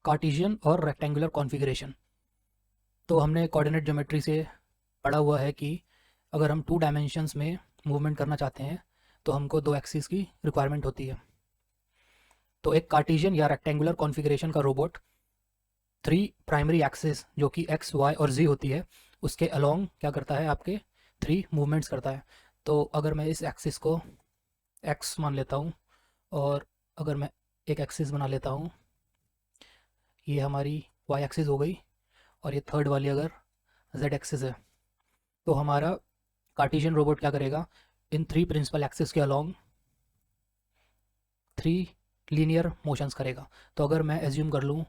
Cartesian और rectangular configuration. तो हमने कोऑर्डिनेट ज्योमेट्री से पढ़ा हुआ है कि अगर हम 2 डायमेंशंस में मूवमेंट करना चाहते हैं तो हमको 2 एक्सिस की रिक्वायरमेंट होती है। तो एक कार्टेशियन या रेक्टेंगुलर कॉन्फ़िगरेशन का रोबोट 3 प्राइमरी एक्सिस जो कि एक्स, वाई और जी होती है, उसके अलोंग क्या करता है, आपके 3 मूवमेंट्स करता है। तो अगर मैं इस एक्सिस को एक्स मान लेता हूँ और अगर मैं एक एक्सिस बना लेता हूँ, ये हमारी वाई एक्सिस हो गई और ये थर्ड वाली अगर जेड एक्सिस है, तो हमारा कार्टेशियन रोबोट क्या करेगा, इन 3 प्रिंसिपल एक्सिस के अलोंग 3 लीनियर मोशंस करेगा। तो अगर मैं एज्यूम कर लूँ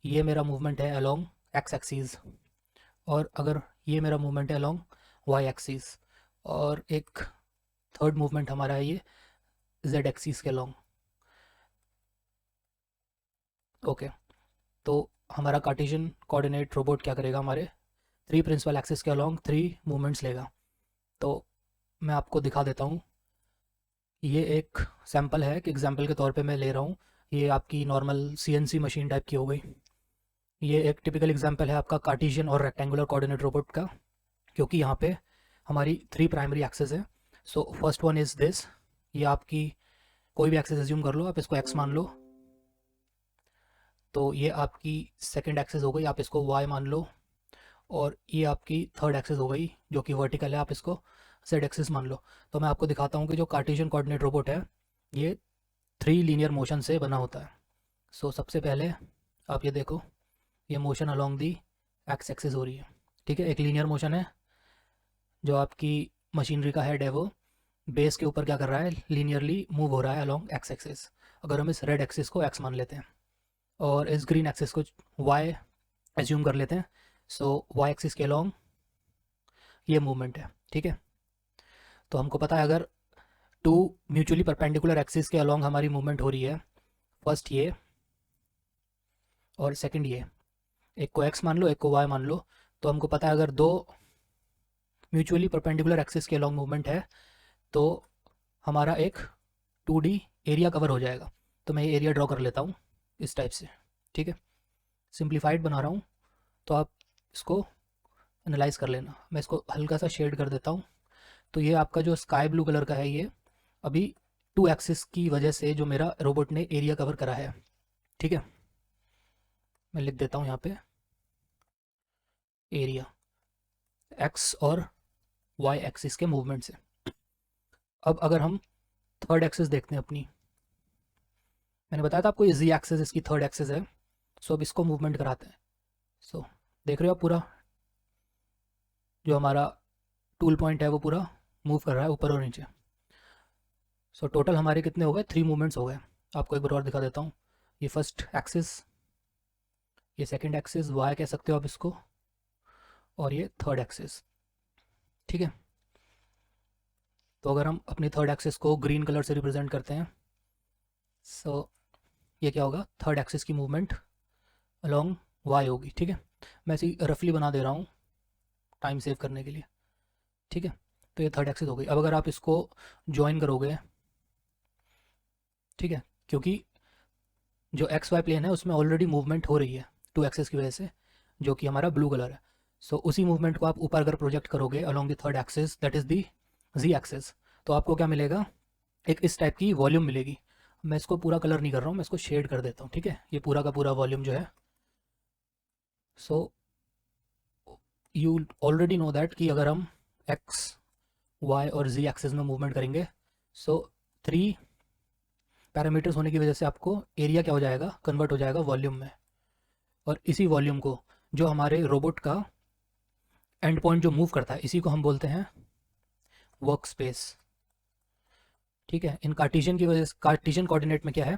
ये मेरा मूवमेंट है अलोंग एक्स एक्सिस और अगर ये मेरा मूवमेंट है अलोंग वाई एक्सिस और एक थर्ड मूवमेंट हमारा है ये जेड एक्सिस के अलोंग। ओके, तो हमारा कार्टेशियन कोऑर्डिनेट रोबोट क्या करेगा, हमारे 3 प्रिंसिपल एक्सिस के अलोंग 3 मूवमेंट्स लेगा। तो मैं आपको दिखा देता हूँ, ये एक सैंपल है कि एग्जांपल के तौर पे मैं ले रहा हूँ। ये आपकी नॉर्मल सीएनसी मशीन टाइप की हो गई। ये एक टिपिकल एग्जांपल है आपका कार्टेशियन और रेक्टेंगुलर कोऑर्डिनेट रोबोट का, क्योंकि यहाँ पे हमारी 3 प्राइमरी एक्सेस है। So first one is this, ये आपकी कोई भी एक्सेस एज्यूम कर लो, आप इसको एक्स मान लो। तो ये आपकी सेकंड एक्सेस हो गई, आप इसको वाई मान लो। और ये आपकी थर्ड एक्सेस हो गई जो कि वर्टिकल है, आप इसको जेड एक्सेस मान लो। तो मैं आपको दिखाता हूँ कि जो कार्टेशियन कोऑर्डिनेट रोबोट है ये 3 लीनियर मोशन से बना होता है। सो सबसे पहले आप ये देखो, ये motion along the x axis हो रही है, ठीक है, एक लीनियर मोशन है। जो आपकी मशीनरी का हेड है वो बेस के ऊपर क्या कर रहा है, लीनियरली मूव हो रहा है अलोंग एक्स एक्सिस। अगर हम इस रेड एक्सिस को एक्स मान लेते हैं और इस ग्रीन एक्सिस को वाई एज्यूम कर लेते हैं, सो वाई एक्सिस के अलोंग ये मूवमेंट है, ठीक है। तो हमको पता है अगर 2 म्यूचुअली परपेंडिकुलर एक्सिस के अलोंग हमारी मूवमेंट हो रही है, फर्स्ट ये और सेकंड ये, एक को एक्स मान लो एक को वाई मान लो, तो हमको पता है अगर 2 म्यूचुअली परपेंडिकुलर एक्सिस के अलोंग मूवमेंट है तो हमारा एक 2D एरिया कवर हो जाएगा। तो मैं ये एरिया ड्रॉ कर लेता हूँ इस टाइप से, ठीक है, सिंप्लीफाइड बना रहा हूँ। तो आप इसको एनालाइज कर लेना, मैं इसको हल्का सा शेड कर देता हूँ। तो ये आपका जो स्काई ब्लू कलर का है, ये अभी 2 एक्सिस की वजह से जो मेरा रोबोट ने एरिया कवर करा है, ठीक है। मैं लिख देता हूँ यहाँ पे एरिया एक्स और वाई एक्सिस के मूवमेंट से। अब अगर हम थर्ड एक्सिस देखते हैं अपनी, मैंने बताया था आपको ये जी एक्सिस इसकी थर्ड एक्सिस है। सो अब इसको मूवमेंट कराते हैं। सो देख रहे हो आप, पूरा जो हमारा टूल पॉइंट है वो पूरा मूव कर रहा है ऊपर और नीचे। सो टोटल हमारे कितने हो गए, 3 मूवमेंट्स हो गए। आपको एक बार और दिखा देता हूँ, ये फर्स्ट एक्सिस, ये सेकंड एक्सिस वाई कह सकते हो आप इसको, और ये थर्ड एक्सिस, ठीक है। तो अगर हम अपनी थर्ड एक्सिस को ग्रीन कलर से रिप्रेजेंट करते हैं, सो ये क्या होगा, थर्ड एक्सिस की मूवमेंट अलोंग वाई होगी, ठीक है। मैं इसी रफली बना दे रहा हूँ टाइम सेव करने के लिए, ठीक है। तो ये थर्ड एक्सिस हो गई। अब अगर आप इसको ज्वाइन करोगे, ठीक है, क्योंकि जो एक्स वाई प्लेन है उसमें ऑलरेडी मूवमेंट हो रही है 2 एक्सिस की वजह से, जो कि हमारा ब्लू कलर है। सो उसी मूवमेंट को आप ऊपर अगर प्रोजेक्ट करोगे along the third axis, that is the Z axis, तो आपको क्या मिलेगा, एक इस टाइप की वॉल्यूम मिलेगी। मैं इसको पूरा कलर नहीं कर रहा हूँ, मैं इसको शेड कर देता हूँ, ठीक है। ये पूरा का पूरा वॉल्यूम जो है, so you already know that कि अगर हम एक्स वाई और जी एक्सिस में मूवमेंट करेंगे, सो 3 पैरामीटर्स होने की वजह से आपको एरिया क्या हो जाएगा, कन्वर्ट हो जाएगा वॉल्यूम में। और इसी वॉल्यूम को, जो हमारे रोबोट का एंड पॉइंट जो मूव करता है, इसी को हम बोलते हैं वर्क स्पेस, ठीक है। इन कार्टेशियन की वजह से, कार्टेशियन कोऑर्डिनेट में क्या है,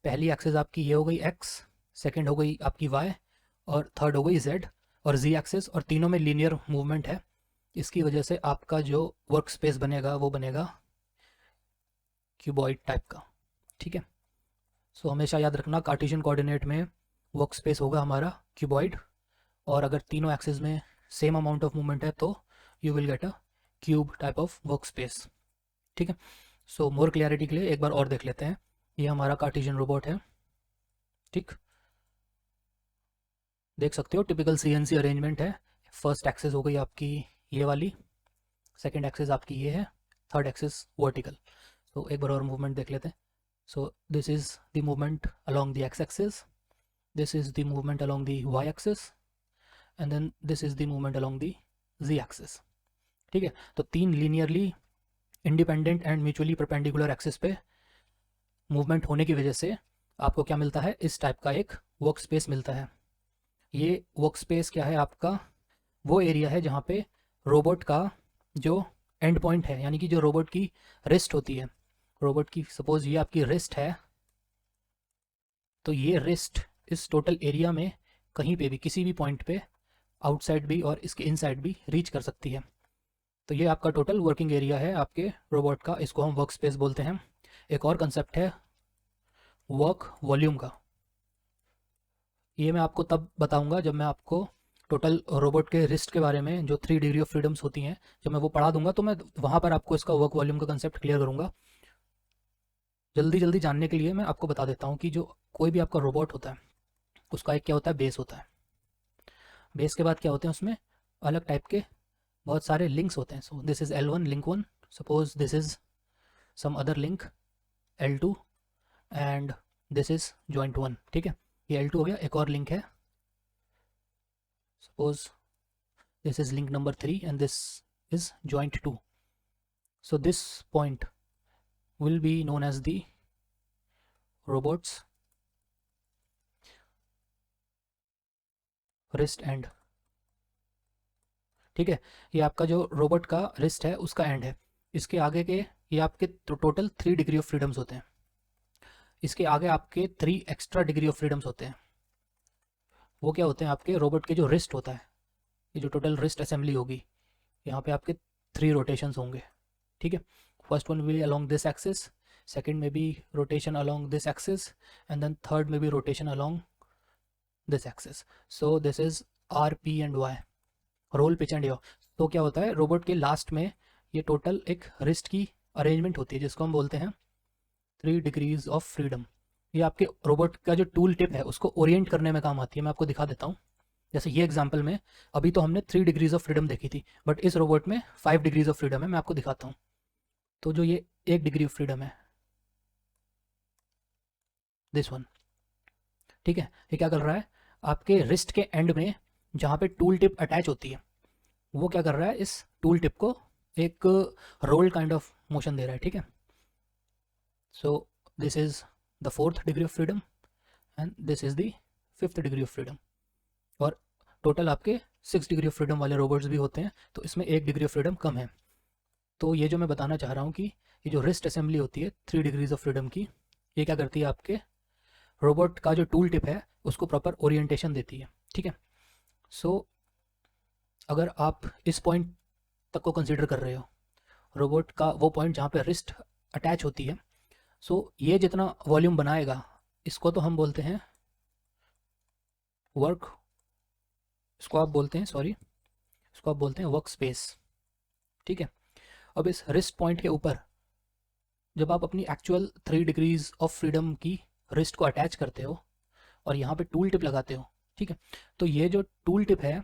पहली एक्सिस आपकी ये हो गई एक्स, सेकंड हो गई आपकी वाई और थर्ड हो गई जेड और जी एक्सिस, और तीनों में लीनियर मूवमेंट है। इसकी वजह से आपका जो वर्क स्पेस बनेगा वो बनेगा क्यूबॉइड टाइप का, ठीक है। सो हमेशा याद रखना, कार्टेशियन कोऑर्डिनेट में वर्क स्पेस होगा हमारा क्यूबॉइड, और अगर तीनों एक्सिस में सेम अमाउंट ऑफ मूवमेंट है तो you will get a cube type of work space, ठीक है। सो मोर क्लियरिटी के लिए एक बार और देख लेते हैं। ये हमारा कार्टेशियन रोबोट है, ठीक। देख सकते हो टिपिकल CNC अरेंजमेंट है। फर्स्ट एक्सेस हो गई आपकी ये वाली, सेकंड एक्सेस आपकी ये है, थर्ड एक्सेस वर्टिकल। तो एक बार और मूवमेंट देख लेते हैं। So this is the movement along the X axes, this is the movement along the Y axes, and then this is the movement along the Z axes. ठीक है, तो तीन linearly independent and mutually perpendicular axes पे movement होने की वजह से आपको क्या मिलता है, इस टाइप का एक वर्क स्पेस मिलता है। ये वर्क स्पेस क्या है आपका, वो एरिया है जहाँ पे रोबोट का जो एंड पॉइंट है, यानी कि जो रोबोट की रिस्ट होती है, रोबोट की सपोज ये आपकी रिस्ट है, तो ये रिस्ट इस टोटल एरिया में कहीं पे भी किसी भी पॉइंट पे आउटसाइड भी और इसके इनसाइड भी रीच कर सकती है। तो ये आपका टोटल वर्किंग एरिया है आपके रोबोट का, इसको हम वर्क स्पेस बोलते हैं। एक और कंसेप्ट है वर्क वॉल्यूम का, ये मैं आपको तब बताऊंगा जब मैं आपको टोटल रोबोट के रिस्ट के बारे में, जो 3 डिग्री ऑफ फ्रीडम्स होती हैं, जब मैं वो पढ़ा दूंगा तो मैं वहाँ पर आपको इसका वर्क वॉल्यूम का कंसेप्ट क्लियर करूंगा। जल्दी जल्दी जानने के लिए मैं आपको बता देता हूँ कि जो कोई भी आपका रोबोट होता है उसका एक क्या होता है, बेस होता है। बेस के बाद क्या होते हैं उसमें अलग टाइप के बहुत सारे लिंक्स होते हैं। So this is L1 link 1, suppose this is some other link L2 and this is joint 1। ठीक है, ये L2 हो गया। एक और लिंक है, suppose this is link number 3 and this is joint 2. So this point will be known as the robot's wrist end. ठीक है, ये आपका जो रोबोट का रिस्ट है उसका एंड है। इसके आगे के ये आपके टोटल 3 डिग्री ऑफ फ्रीडम्स होते हैं। इसके आगे आपके 3 एक्स्ट्रा डिग्री ऑफ फ्रीडम्स होते हैं। वो क्या होते हैं, आपके रोबोट के जो रिस्ट होता है, ये जो टोटल रिस्ट असेंबली होगी, यहाँ पे आपके 3 रोटेशंस होंगे। ठीक है, first one will be along this axis, second में भी rotation along this axis, and then third में भी rotation along this axis. So this is R P and Y, roll pitch and yaw. तो क्या होता है, रोबोट के last में ये टोटल एक रिस्ट की अरेंजमेंट होती है जिसको हम बोलते हैं 3 डिग्रीज ऑफ फ्रीडम। ये आपके रोबोट का जो टूल टिप है उसको ओरिएंट करने में काम आती है। मैं आपको दिखा देता हूँ। जैसे ये एग्जाम्पल में अभी तो हमने 3 डिग्रीज ऑफ फ्रीडम देखी थी, बट इस रोबोट में 5 डिग्रीज ऑफ फ्रीडम है। मैं आपको दिखाता हूँ। तो जो ये 1 डिग्री ऑफ फ्रीडम है, दिस वन, ठीक है, ये क्या कर रहा है, आपके रिस्ट के एंड में जहाँ पे टूल टिप अटैच होती है, वो क्या कर रहा है, इस टूल टिप को एक रोल काइंड ऑफ मोशन दे रहा है। ठीक है, so this is the 4th degree of freedom and this is the 5th degree of freedom. और टोटल आपके 6 डिग्री ऑफ फ्रीडम वाले रोबोट्स भी होते हैं, तो इसमें 1 डिग्री ऑफ फ्रीडम कम है। तो ये जो मैं बताना चाह रहा हूँ कि ये जो रिस्ट असेंबली होती है 3 डिग्रीज ऑफ फ्रीडम की, ये क्या करती है, आपके रोबोट का जो टूल टिप है उसको प्रॉपर ओरिएंटेशन देती है। ठीक है, सो अगर आप इस पॉइंट तक को कंसिडर कर रहे हो, रोबोट का वो पॉइंट जहाँ पे रिस्ट अटैच होती है, सो ये जितना वॉल्यूम बनाएगा इसको तो हम बोलते हैं वर्क, इसको आप बोलते हैं, सॉरी, इसको आप बोलते हैं वर्क स्पेस। ठीक है, अब इस रिस्ट पॉइंट के ऊपर जब आप अपनी एक्चुअल 3 डिग्रीज ऑफ फ्रीडम की रिस्ट को अटैच करते हो और यहाँ पे टूल टिप लगाते हो, ठीक है, तो ये जो टूल टिप है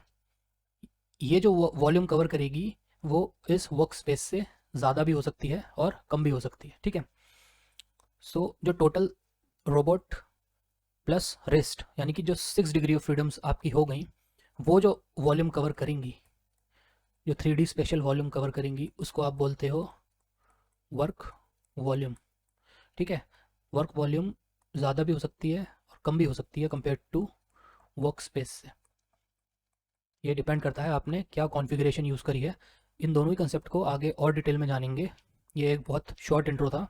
ये जो वॉल्यूम कवर करेगी वो इस वर्क स्पेस से ज़्यादा भी हो सकती है और कम भी हो सकती है। ठीक है, सो जो टोटल रोबोट प्लस रिस्ट यानी कि जो 6 डिग्री ऑफ फ्रीडम्स आपकी हो गई, वो जो वॉल्यूम कवर करेंगी, जो 3D स्पेशल वॉल्यूम कवर करेंगी, उसको आप बोलते हो वर्क वॉल्यूम। ठीक है, वर्क वॉल्यूम ज़्यादा भी हो सकती है और कम भी हो सकती है कंपेयर टू वर्क स्पेस से। ये डिपेंड करता है आपने क्या कॉन्फ़िगरेशन यूज़ करी है। इन दोनों ही कंसेप्ट को आगे और डिटेल में जानेंगे। ये एक बहुत शॉर्ट इंट्रो था,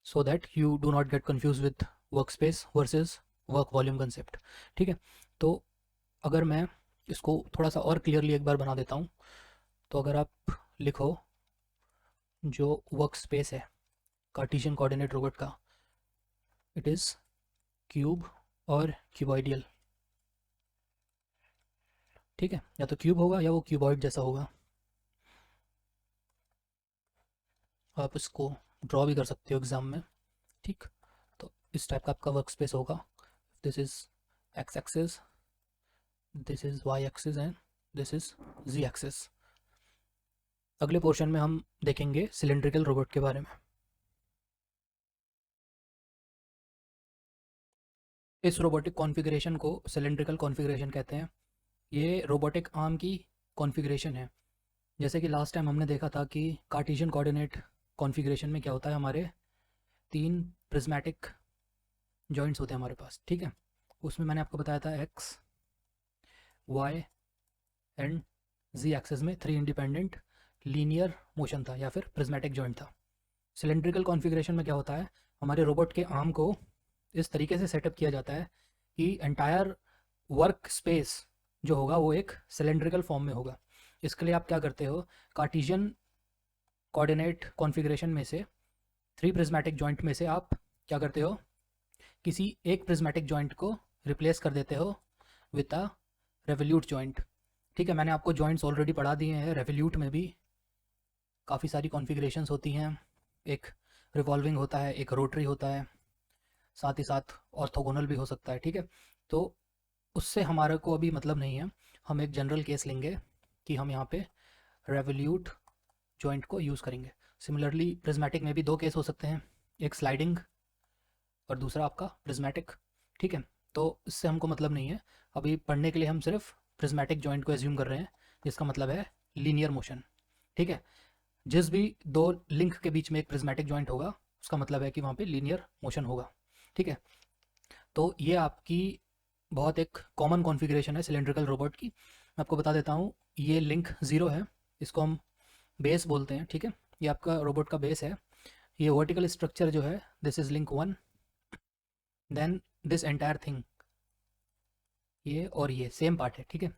so that you do not get confuse with work space versus work volume concept. ठीक है, तो अगर मैं इसको थोड़ा सा और क्लियरली एक बार बना देता हूँ, तो अगर आप लिखो जो वर्क स्पेस है कार्टेशियन कोऑर्डिनेट रोबोट का, इट इज़ क्यूब और क्यूबॉइडियल। ठीक है, या तो क्यूब होगा या वो क्यूबॉइड जैसा होगा। आप इसको ड्रॉ भी कर सकते हो एग्जाम में। ठीक, तो इस टाइप का आपका वर्क स्पेस होगा। This is X axis, this is Y axis and this is Z axis. अगले पोर्शन में हम देखेंगे सिलेंड्रिकल रोबोट के बारे में। इस रोबोटिक कॉन्फ़िगरेशन को सिलेंड्रिकल कॉन्फ़िगरेशन कहते हैं। ये रोबोटिक आर्म की कॉन्फ़िगरेशन है। जैसे कि लास्ट टाइम हमने देखा था कि कार्टेशियन कोऑर्डिनेट कॉन्फ़िगरेशन में क्या होता है, हमारे 3 प्रिज्मेटिक जॉइंट्स होते हैं हमारे पास, ठीक है। उसमें मैंने आपको बताया था X, Y and Z axis में 3 इंडिपेंडेंट लीनियर मोशन था या फिर प्रिज्मेटिक जॉइंट था। सिलेंड्रिकल कॉन्फ़िगरेशन में क्या होता है, हमारे रोबोट के आर्म को इस तरीके से सेटअप किया जाता है कि एंटायर वर्क स्पेस जो होगा वो एक सिलेंड्रिकल फॉर्म में होगा। इसके लिए आप क्या करते हो, कार्टेशियन कोऑर्डिनेट कॉन्फ़िगरेशन में से 3 प्रिज्मेटिक जॉइंट में से आप क्या करते हो, किसी एक प्रिज्मेटिक जॉइंट को रिप्लेस कर देते हो विद अ रेवोल्यूट जॉइंट, ठीक है। मैंने आपको जॉइंट्स ऑलरेडी पढ़ा दिए हैं। रेवोल्यूट में भी काफ़ी सारी कॉन्फ़िगरेशंस होती हैं। एक रिवॉल्विंग होता है, एक रोटरी होता है, साथ ही साथ ऑर्थोगोनल भी हो सकता है, ठीक है। तो उससे हमारे को अभी मतलब नहीं है। हम एक जनरल केस लेंगे कि हम यहाँ पे रेवोल्यूट जॉइंट को यूज़ करेंगे। सिमिलरली प्रिज्मेटिक में भी 2 केस हो सकते हैं, एक स्लाइडिंग और दूसरा आपका प्रिज्मेटिक, ठीक है। तो इससे हमको मतलब नहीं है। अभी पढ़ने के लिए हम सिर्फ प्रिज्मेटिक जॉइंट को एज्यूम कर रहे हैं, जिसका मतलब है लीनियर मोशन, ठीक है। जिस भी 2 लिंक के बीच में एक प्रिज्मेटिक जॉइंट होगा, उसका मतलब है कि वहाँ पे लीनियर मोशन होगा, ठीक है। तो ये आपकी बहुत एक कॉमन कॉन्फ़िगरेशन है सिलेंड्रिकल रोबोट की। मैं आपको बता देता हूँ, ये लिंक 0 है, इसको हम बेस बोलते हैं, ठीक है। ये आपका रोबोट का बेस है। ये वर्टिकल स्ट्रक्चर जो है, this is link 1, then this entire thing, ये और ये सेम पार्ट है, ठीक है।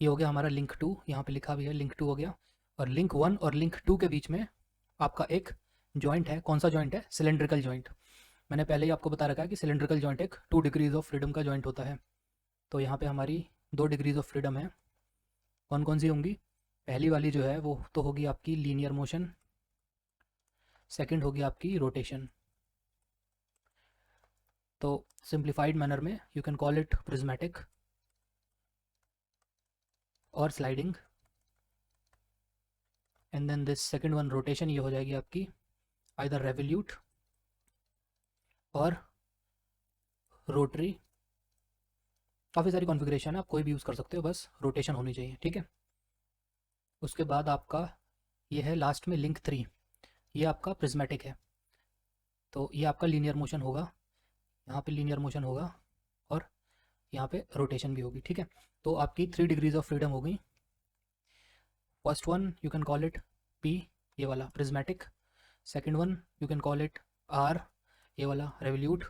ये हो गया हमारा लिंक 2, यहाँ पे लिखा भी है लिंक 2 हो गया। और लिंक 1 और लिंक 2 के बीच में आपका एक जॉइंट है। कौन सा जॉइंट है, सिलेंड्रिकल जॉइंट। मैंने पहले ही आपको बता रखा है कि सिलेंड्रिकल जॉइंट एक 2 डिग्रीज ऑफ फ्रीडम का जॉइंट होता है। तो यहाँ पे हमारी 2 डिग्रीज ऑफ फ्रीडम है। कौन कौन सी होंगी, पहली वाली जो है वो तो होगी आपकी लीनियर मोशन, सेकंड होगी आपकी रोटेशन। तो सिंप्लीफाइड मैनर में you can call it prismatic और sliding, and then this second one rotation, ये हो जाएगी आपकी आइदर रेवोल्यूट और रोटरी। काफ़ी सारी कॉन्फ़िगरेशन है, आप कोई भी यूज़ कर सकते हो, बस रोटेशन होनी चाहिए, ठीक है। उसके बाद आपका ये है लास्ट में लिंक 3, ये आपका प्रिज्मेटिक है। तो ये आपका लीनियर मोशन होगा, यहाँ पे लीनियर मोशन होगा और यहाँ पे रोटेशन भी होगी, ठीक है। तो आपकी 3 डिग्रीज ऑफ फ्रीडम हो गई। First one you can call it P, ये वाला prismatic. Second one you can call it R, ये वाला रेवोल्यूट।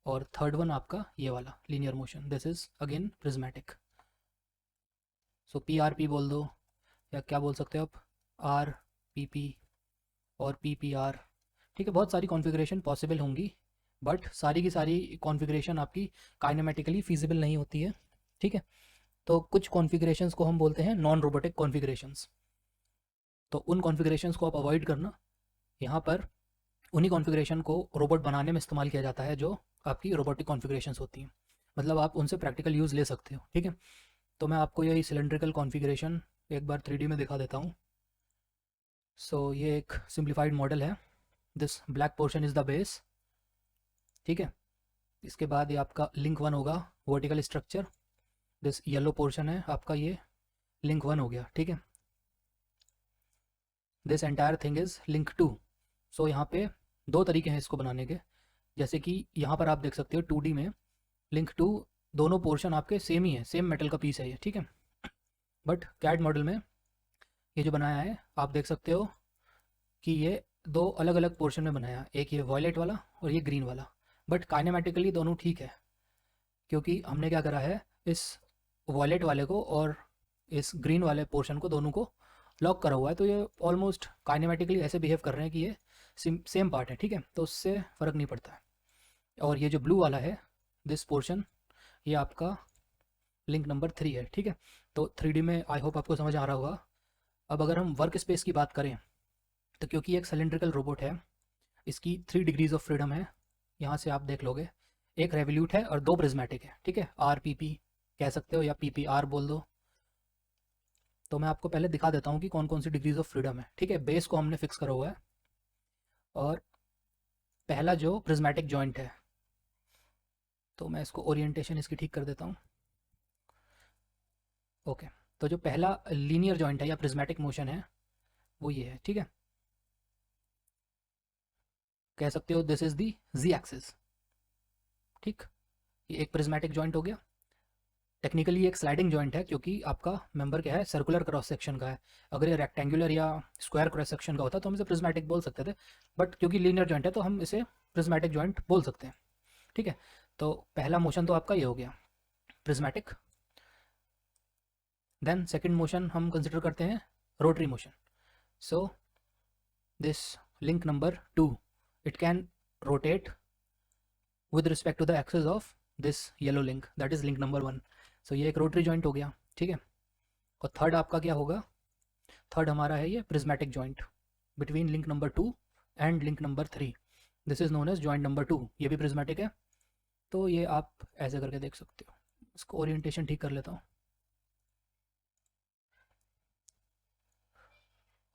और थर्ड वन आपका ये वाला linear motion, this is again prismatic. So P R P बोल दो, या क्या बोल सकते हो आप, आर पी पी और पी पी आर, ठीक है। बहुत सारी कॉन्फ़िगरेशन पॉसिबल होंगी, बट सारी की सारी कॉन्फ़िगरेशन आपकी काइनेमेटिकली फिजिबल नहीं होती है, ठीक है। तो कुछ कॉन्फ़िगरेशंस को हम बोलते हैं नॉन रोबोटिक कॉन्फ़िगरेशंस। तो उन कॉन्फ़िगरेशंस को आप अवॉइड करना। यहाँ पर उन्हीं कॉन्फ़िगरेशन को रोबोट बनाने में इस्तेमाल किया जाता है जो आपकी रोबोटिक कॉन्फ़िगरेशंस होती हैं। मतलब आप उनसे प्रैक्टिकल यूज़ ले सकते हो, ठीक है। तो मैं आपको यही सिलेंड्रिकल कॉन्फ़िगरेशन एक बार 3D में दिखा देता हूँ। सो ये एक सिंप्लीफाइड मॉडल है। This black portion is the base, ठीक है। इसके बाद ये आपका लिंक 1 होगा, vertical structure. This yellow portion है आपका, ये लिंक 1 हो गया, ठीक है। This entire thing is link 2। सो यहाँ पे 2 तरीके हैं इसको बनाने के। जैसे कि यहाँ पर आप देख सकते हो 2D में लिंक 2, दोनों पोर्शन आपके सेम ही है, सेम मेटल का पीस है ये, ठीक है। बट कैड मॉडल में ये जो बनाया है आप देख सकते हो कि ये 2 अलग अलग पोर्शन में बनाया है, एक ये वॉयलेट वाला और ये ग्रीन वाला। बट काइनेमेटिकली दोनों ठीक है, क्योंकि हमने क्या करा है, इस वॉयलेट वाले को और इस ग्रीन वाले पोर्शन को दोनों को लॉक करा हुआ है। तो ये ऑलमोस्ट काइनेमेटिकली ऐसे बिहेव कर रहे हैं कि ये सेम पार्ट है, ठीक है। तो उससे फ़र्क नहीं पड़ता है। और ये जो ब्लू वाला है, दिस पोर्शन, ये आपका लिंक नंबर 3 है, ठीक है। तो 3D में आई होप आपको समझ आ रहा होगा। अब अगर हम वर्क स्पेस की बात करें, तो क्योंकि एक सिलेंड्रिकल रोबोट है, इसकी 3 डिग्रीज ऑफ फ्रीडम है। यहाँ से आप देख लोगे, एक रेवोल्यूट है और 2 प्रिज्मेटिक है, ठीक है, आर पी पी कह सकते हो, या PPR बोल दो। तो मैं आपको पहले दिखा देता हूँ कि कौन कौन सी डिग्रीज ऑफ फ्रीडम है। ठीक है, बेस को हमने फिक्स करा हुआ है, और पहला जो प्रिज्मेटिक जॉइंट है, तो मैं इसको ओरिएंटेशन इसकी ठीक कर देता हूँ। ओके, तो जो पहला लीनियर जॉइंट है या प्रिज्मेटिक मोशन है वो ये है। ठीक है, कह सकते हो this is the Z axis. ठीक, ये एक प्रिज्मेटिक जॉइंट हो गया। टेक्निकली एक स्लाइडिंग जॉइंट है क्योंकि आपका मेंबर क्या है, सर्कुलर क्रॉस सेक्शन का है। अगर ये रेक्टेंगुलर या स्क्वायर क्रॉस सेक्शन का होता तो हम इसे प्रिज्मेटिक बोल सकते थे, बट क्योंकि लीनियर जॉइंट है तो हम इसे प्रिज्मेटिक जॉइंट बोल सकते हैं। ठीक है, तो पहला मोशन तो आपका ये हो गया प्रिज्मेटिक। देन सेकंड मोशन हम कंसिडर करते हैं rotary motion. So this link number 2, it can rotate with respect to the axis of this yellow link, that is link number 1. सो ये एक रोटरी जॉइंट हो गया। ठीक है, और थर्ड आपका क्या होगा, थर्ड हमारा है ये prismatic joint between link number 2 and link number 3। This is known as joint number 2। ये भी प्रिज्मेटिक है, तो ये आप ऐसे करके देख सकते हो। इसको ओरिएंटेशन ठीक कर लेता हूँ।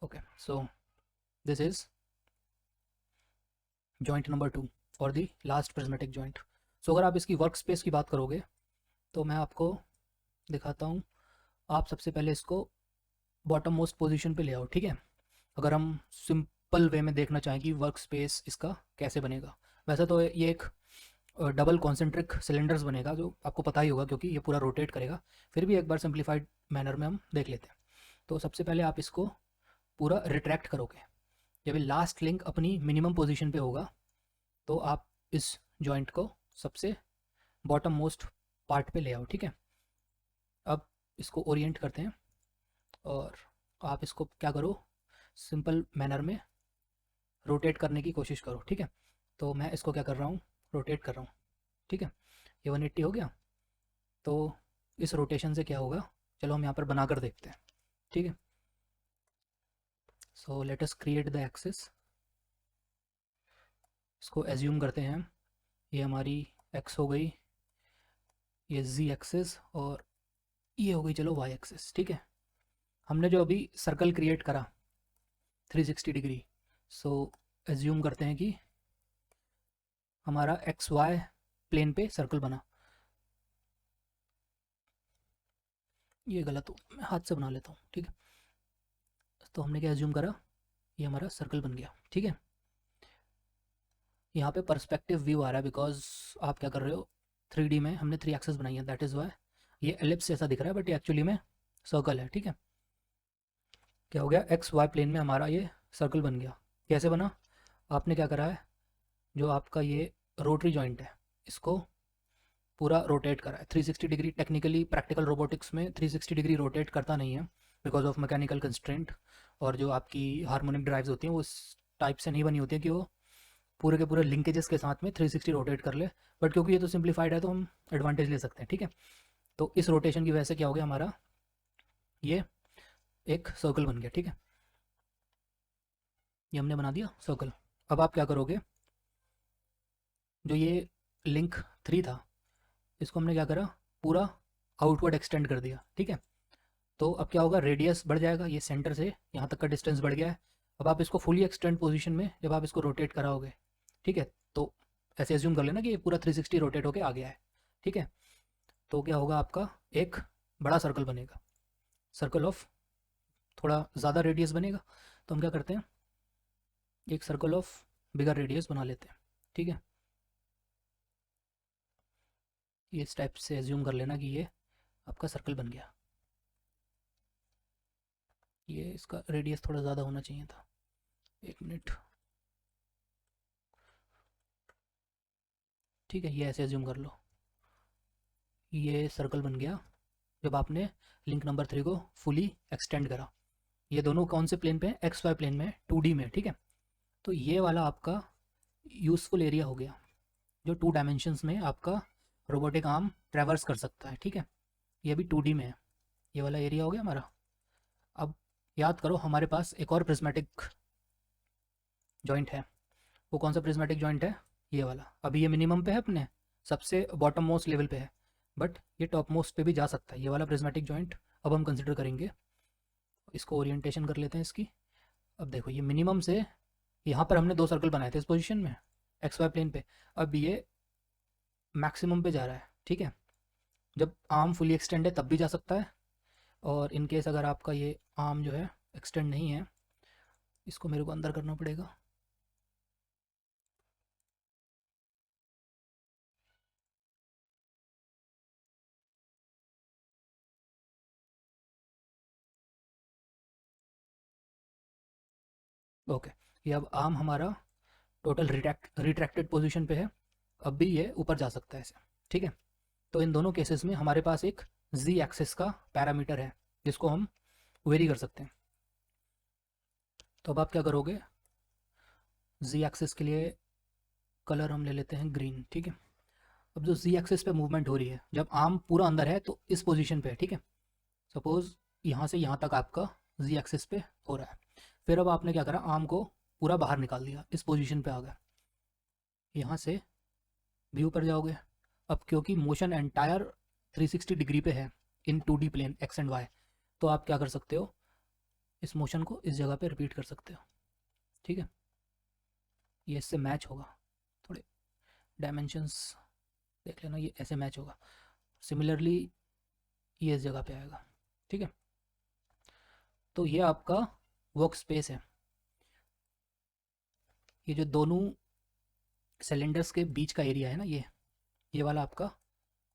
Okay, so this is joint number 2 और दी लास्ट प्रिज्मेटिक जॉइंट। सो अगर आप इसकी वर्क स्पेस की बात करोगे तो मैं आपको दिखाता हूँ। आप सबसे पहले इसको बॉटम मोस्ट पोजीशन पे ले आओ। ठीक है, अगर हम सिंपल वे में देखना चाहें कि वर्क स्पेस इसका कैसे बनेगा, वैसे तो ये एक डबल कॉन्सेंट्रिक सिलेंडर्स बनेगा जो आपको पता ही होगा क्योंकि ये पूरा रोटेट करेगा। फिर भी एक बार सिंप्लीफाइड मैनर में हम देख लेते हैं। तो सबसे पहले आप इसको पूरा रिट्रैक्ट करोगे। जब ये लास्ट लिंक अपनी मिनिमम पोजीशन पे होगा तो आप इस जॉइंट को सबसे बॉटम मोस्ट पार्ट पे ले आओ। ठीक है, अब इसको ओरिएंट करते हैं और आप इसको क्या करो, सिंपल मैनर में रोटेट करने की कोशिश करो। ठीक है, तो मैं इसको क्या कर रहा हूँ, रोटेट कर रहा हूँ। ठीक है, ये 180 हो गया। तो इस रोटेशन से क्या होगा, चलो हम यहाँ पर बना कर देखते हैं। ठीक है, so let us create the axis. इसको एज्यूम करते हैं, ये हमारी एक्स हो गई, ये Z एक्सिस, और ये हो गई चलो Y एक्सिस। ठीक है, हमने जो अभी सर्कल क्रिएट करा 360 डिग्री, सो एज्यूम करते हैं कि हमारा XY प्लेन पे सर्कल बना। ये गलत हो, मैं हाथ से बना लेता हूँ। ठीक है, तो हमने क्या एज्यूम करा, ये हमारा सर्कल बन गया। ठीक है, यहाँ पे पर्सपेक्टिव व्यू आ रहा है बिकॉज आप क्या कर रहे हो, 3D में हमने 3 एक्सेस बनाई है, दैट इज़ वाई ये एलिप्स जैसा दिख रहा है, बट ये एक्चुअली में सर्कल है। ठीक है, क्या हो गया, XY प्लेन में हमारा ये सर्कल बन गया। कैसे बना, आपने क्या करा है, जो आपका ये रोटरी जॉइंट है इसको पूरा रोटेट करा है 360 डिग्री। टेक्निकली प्रैक्टिकल रोबोटिक्स में 360 डिग्री रोटेट करता नहीं है बिकॉज ऑफ मैकेनिकल कंस्ट्रेंट, और जो आपकी हार्मोनिक ड्राइव्स होती हैं वो उस टाइप से नहीं बनी होती है कि वो पूरे के पूरे लिंकेजेस के साथ में 360 रोटेट कर ले। बट क्योंकि ये तो सिंप्लीफाइड है तो हम एडवांटेज ले सकते हैं। ठीक है, तो इस रोटेशन की वजह से क्या हो गया, हमारा ये एक सर्कल बन गया। ठीक है, ये हमने बना दिया सर्कल। अब आप क्या करोगे, जो ये लिंक 3 था इसको हमने क्या करा, पूरा आउटवर्ड एक्सटेंड कर दिया। ठीक है, तो अब क्या होगा, रेडियस बढ़ जाएगा, ये सेंटर से यहाँ तक का डिस्टेंस बढ़ गया है। अब आप इसको फुली एक्सटेंड पोजीशन में जब आप इसको रोटेट कराओगे, ठीक है, तो ऐसे एज्यूम कर लेना कि ये पूरा 360 रोटेट होके आ गया है। ठीक है, तो क्या होगा, आपका एक बड़ा सर्कल बनेगा, सर्कल ऑफ थोड़ा ज़्यादा रेडियस बनेगा। तो हम क्या करते हैं, एक सर्कल ऑफ बिगर रेडियस बना लेते हैं। ठीक है, ये इस टाइप से एज्यूम कर लेना कि ये आपका सर्कल बन गया। ये इसका रेडियस थोड़ा ज़्यादा होना चाहिए था, 1 मिनट। ठीक है, ये ऐसे एज्यूम कर लो, ये सर्कल बन गया जब आपने लिंक नंबर 3 को फुली एक्सटेंड करा। ये दोनों कौन से प्लेन पे हैं, XY प्लेन में, 2D में। ठीक है, तो ये वाला आपका यूज़फुल एरिया हो गया जो 2 डायमेंशंस में आपका रोबोटिक आर्म ट्रैवर्स कर सकता है। ठीक है, ये भी 2D में है, ये वाला एरिया हो गया हमारा। अब याद करो, हमारे पास एक और प्रिज्मेटिक जॉइंट है, वो कौन सा प्रिज्मेटिक जॉइंट है, ये वाला। अभी ये मिनिमम पे है, अपने सबसे बॉटम मोस्ट लेवल पे है, बट ये टॉप मोस्ट पे भी जा सकता है। ये वाला प्रिज्मेटिक जॉइंट अब हम कंसिडर करेंगे। इसको ओरिएंटेशन कर लेते हैं इसकी। अब देखो ये मिनिमम से यहाँ पर हमने 2 सर्कल बनाए थे इस पोजीशन में एक्स वाई प्लेन पे, अब ये मैक्सिमम पे जा रहा है, ठीक है। जब आर्म फुली एक्सटेंड है तब भी जा सकता है, और इन केस अगर आपका ये आर्म जो है एक्सटेंड नहीं है, इसको मेरे को अंदर करना पड़ेगा। ओके, ये अब आर्म हमारा टोटल रिट्रैक्टेड पोजीशन पे है, अब भी ये ऊपर जा सकता है ऐसे, ठीक है। तो इन दोनों केसेस में हमारे पास एक जी एक्सिस का पैरामीटर है जिसको हम वेरी कर सकते हैं। तो अब आप क्या करोगे, जी एक्सिस के लिए कलर हम ले लेते हैं ग्रीन, ठीक है। अब जो जी एक्सिस पे मूवमेंट हो रही है, जब आर्म पूरा अंदर है तो इस पोजीशन पे है, ठीक है। सपोज यहाँ से यहाँ तक आपका जी एक्सिस पे हो रहा है, फिर अब आपने क्या करा, आर्म को पूरा बाहर निकाल दिया, इस पोजीशन पे आ गया, यहाँ से भी ऊपर जाओगे। अब क्योंकि मोशन एंटायर 360 डिग्री पे है in 2D plane X and Y, तो आप क्या कर सकते हो, इस मोशन को इस जगह पे रिपीट कर सकते हो, ठीक है। ये इससे मैच होगा, थोड़े डायमेंशंस देख लेना, ये ऐसे मैच होगा। सिमिलरली ये इस जगह पे आएगा, ठीक है। तो ये आपका वर्क स्पेस है, ये जो दोनों सिलेंडर्स के बीच का एरिया है ना, ये वाला आपका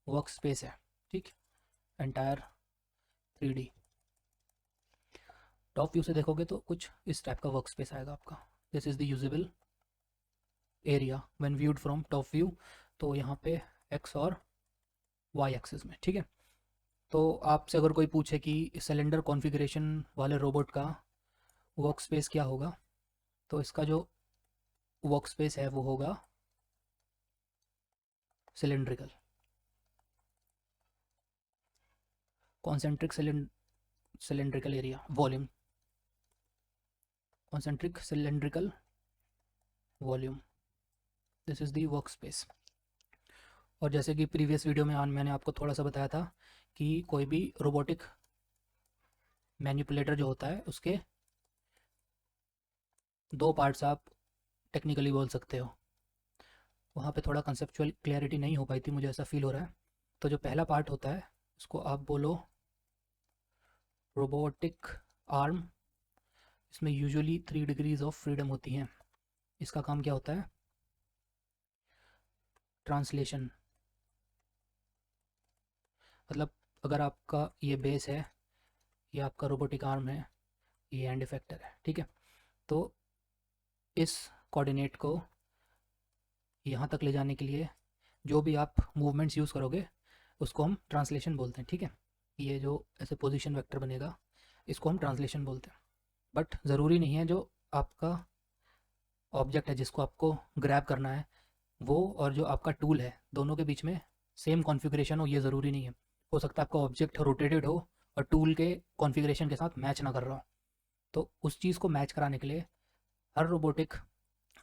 वर्क स्पेस है, ठीक। एंटायर 3D टॉप व्यू से देखोगे तो कुछ इस टाइप का वर्क स्पेस आएगा आपका। This is the usable area when viewed from top view. तो यहाँ पे एक्स और वाई एक्सिस में, ठीक है। तो आपसे अगर कोई पूछे कि सिलेंडर कॉन्फ़िगरेशन वाले रोबोट का वर्क स्पेस क्या होगा, तो इसका जो वर्क स्पेस है वो होगा cylindrical, concentric cylindrical area volume, concentric cylindrical volume, this is the work space. और जैसे कि प्रीवियस वीडियो में मैंने आपको थोड़ा सा बताया था कि कोई भी रोबोटिक मैनिपुलेटर जो होता है उसके 2 पार्ट्स आप टेक्निकली बोल सकते हो। वहाँ पे थोड़ा कंसेप्चुअल क्लैरिटी नहीं हो पाई थी, मुझे ऐसा फील हो रहा है। तो जो पहला पार्ट होता है उसको आप बोलो रोबोटिक आर्म, इसमें यूजुअली 3 डिग्रीज ऑफ फ्रीडम होती हैं। इसका काम क्या होता है, ट्रांसलेशन, मतलब अगर आपका ये बेस है, ये आपका रोबोटिक आर्म है, ये एंड इफेक्टर है, ठीक है। तो इस कोऑर्डिनेट को यहाँ तक ले जाने के लिए जो भी आप मूवमेंट्स यूज़ करोगे उसको हम ट्रांसलेशन बोलते हैं, ठीक है। ये जो ऐसे पोजीशन वेक्टर बनेगा इसको हम ट्रांसलेशन बोलते हैं। बट ज़रूरी नहीं है जो आपका ऑब्जेक्ट है जिसको आपको ग्रैब करना है वो और जो आपका टूल है दोनों के बीच में सेम कॉन्फ़िगरेशन हो, ये ज़रूरी नहीं है। हो सकता है आपका ऑब्जेक्ट रोटेटेड हो और टूल के कॉन्फ़िगरेशन के साथ मैच ना कर रहा हो। तो उस चीज़ को मैच कराने के लिए हर रोबोटिक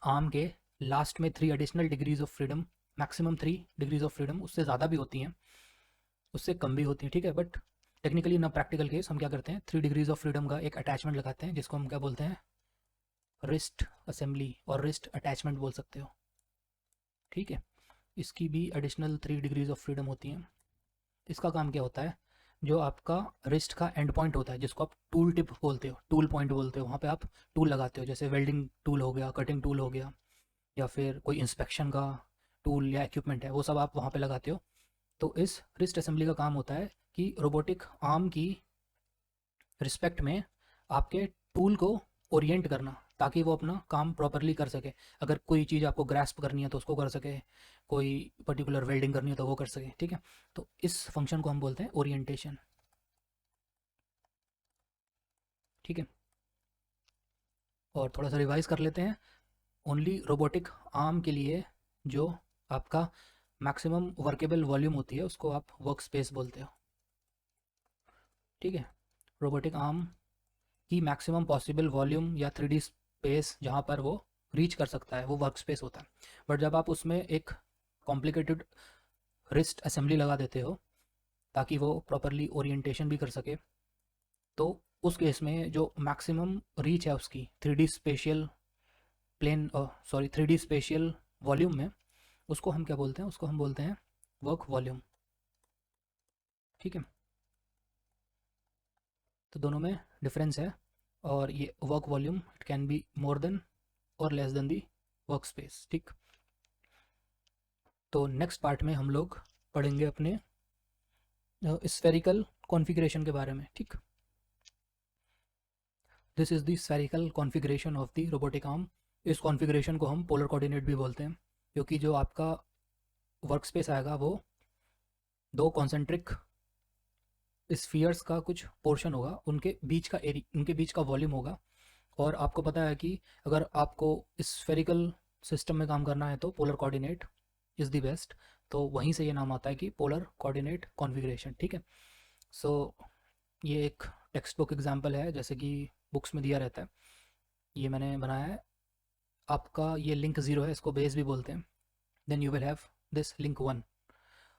आर्म के लास्ट में 3 additional degrees of freedom, maximum 3 degrees of freedom, उससे ज़्यादा भी होती हैं, उससे कम भी होती हैं, ठीक है। बट टेक्निकली ना प्रैक्टिकल केस हम क्या करते हैं, 3 डिग्रीज ऑफ फ्रीडम का एक अटैचमेंट लगाते हैं जिसको हम क्या बोलते हैं, रिस्ट असेंबली और रिस्ट अटैचमेंट बोल सकते हो, ठीक है। इसकी भी एडिशनल 3 डिग्रीज ऑफ फ्रीडम होती हैं। इसका काम क्या होता है, जो आपका रिस्ट का एंड पॉइंट होता है जिसको आप टूल टिप बोलते हो, टूल पॉइंट बोलते हो, वहाँ पे आप टूल लगाते हो, जैसे वेल्डिंग टूल हो गया, कटिंग टूल हो गया, या फिर कोई इंस्पेक्शन का टूल या इक्विपमेंट है वो सब आप वहाँ पे लगाते हो। तो इस रिस्ट असेंबली का काम होता है कि रोबोटिक आर्म की रिस्पेक्ट में आपके टूल को ओरिएंट करना ताकि वो अपना काम प्रॉपरली कर सके। अगर कोई चीज़ आपको ग्रैस्प करनी है तो उसको कर सके, कोई पर्टिकुलर वेल्डिंग करनी है तो वो कर सके, ठीक है। तो इस फंक्शन को हम बोलते हैं ओरिएंटेशन, ठीक है। और थोड़ा सा रिवाइज कर लेते हैं, ओनली रोबोटिक आर्म के लिए जो आपका मैक्सिमम वर्केबल वॉल्यूम होती है उसको आप वर्क स्पेस बोलते हो, ठीक है। रोबोटिक आर्म की मैक्सिमम पॉसिबल वॉल्यूम या 3D स्पेस जहाँ पर वो रीच कर सकता है वो वर्क स्पेस होता है। बट जब आप उसमें एक कॉम्प्लिकेटेड रिस्ट असेंबली लगा देते हो ताकि वो प्रॉपरली ओरिएंटेशन भी कर सके। तो उस केस में जो मैक्सिमम रीच है उसकी 3D spatial plane, sorry 3D spatial volume में, उसको हम क्या बोलते हैं, उसको हम बोलते हैं वर्क वॉल्यूम। ठीक है, तो दोनों में डिफरेंस है। और ये work volume it can be more than और less than the work space. ठीक, तो नेक्स्ट पार्ट में हम लोग पढ़ेंगे अपने स्फेरिकल कॉन्फ़िगरेशन के बारे में। ठीक, this is the spherical configuration of the robotic arm. इस कॉन्फ़िगरेशन को हम पोलर कोऑर्डिनेट भी बोलते हैं, क्योंकि जो आपका वर्क स्पेस आएगा वो दो कॉन्सेंट्रिक स्फीयर्स का कुछ पोर्शन होगा, उनके बीच का वॉल्यूम होगा। और आपको पता है कि अगर आपको स्फेरिकल सिस्टम में काम करना है तो polar coordinate is the best. तो वहीं से ये नाम आता है कि पोलर कोऑर्डिनेट कॉन्फ़िगरेशन। ठीक है, सो ये एक टेक्स्ट बुक एग्जाम्पल है, जैसे कि बुक्स में दिया रहता है। ये मैंने बनाया है। आपका ये लिंक 0 है, इसको बेस भी बोलते हैं। Then you will have this link 1,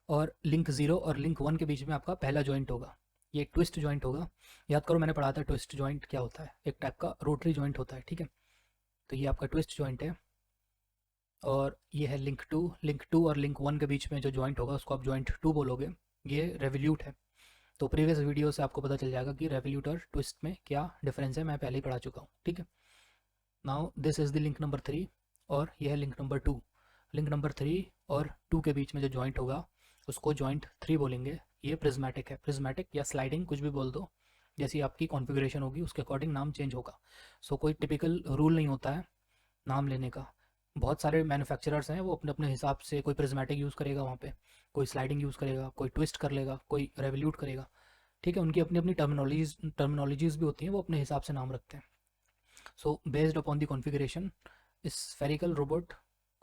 और लिंक 0 और लिंक 1 के बीच में आपका पहला जॉइंट होगा, ये ट्विस्ट जॉइंट होगा। याद करो मैंने पढ़ा था ट्विस्ट जॉइंट क्या होता है, एक टाइप का रोटरी जॉइंट होता है। ठीक है, तो ये आपका ट्विस्ट जॉइंट है। और ये है लिंक टू और लिंक 1 के बीच में जो जॉइंट होगा उसको आप जॉइंट 2 बोलोगे। ये रेवल्यूट है। तो प्रीवियस वीडियो से आपको पता चल जाएगा कि रेवल्यूट और ट्विस्ट में क्या डिफरेंस है, मैं पहले ही पढ़ा चुका हूँ। ठीक है, now this is the link number 3 और यह है लिंक नंबर 2। लिंक नंबर 3 और 2 के बीच में जो जॉइंट होगा उसको जॉइंट 3 बोलेंगे। ये प्रिज्मेटिक है, प्रिज्मेटिक या स्लाइडिंग कुछ भी बोल दो, जैसी आपकी कॉन्फ़िगरेशन होगी उसके अकॉर्डिंग नाम चेंज होगा। सो कोई टिपिकल रूल नहीं होता है नाम लेने का। बहुत सारे मैन्युफैक्चरर्स हैं, वो अपने अपने हिसाब से, कोई प्रिज्मेटिक यूज़ करेगा वहाँ पे, कोई स्लाइडिंग यूज़ करेगा, कोई ट्विस्ट कर लेगा, कोई रेवल्यूट करेगा। ठीक है, उनकी अपनी अपनी टर्मिनोलॉजीज भी होती हैं, वो अपने हिसाब से नाम रखते हैं। So based upon the configuration, इस स्फेरिकल रोबोट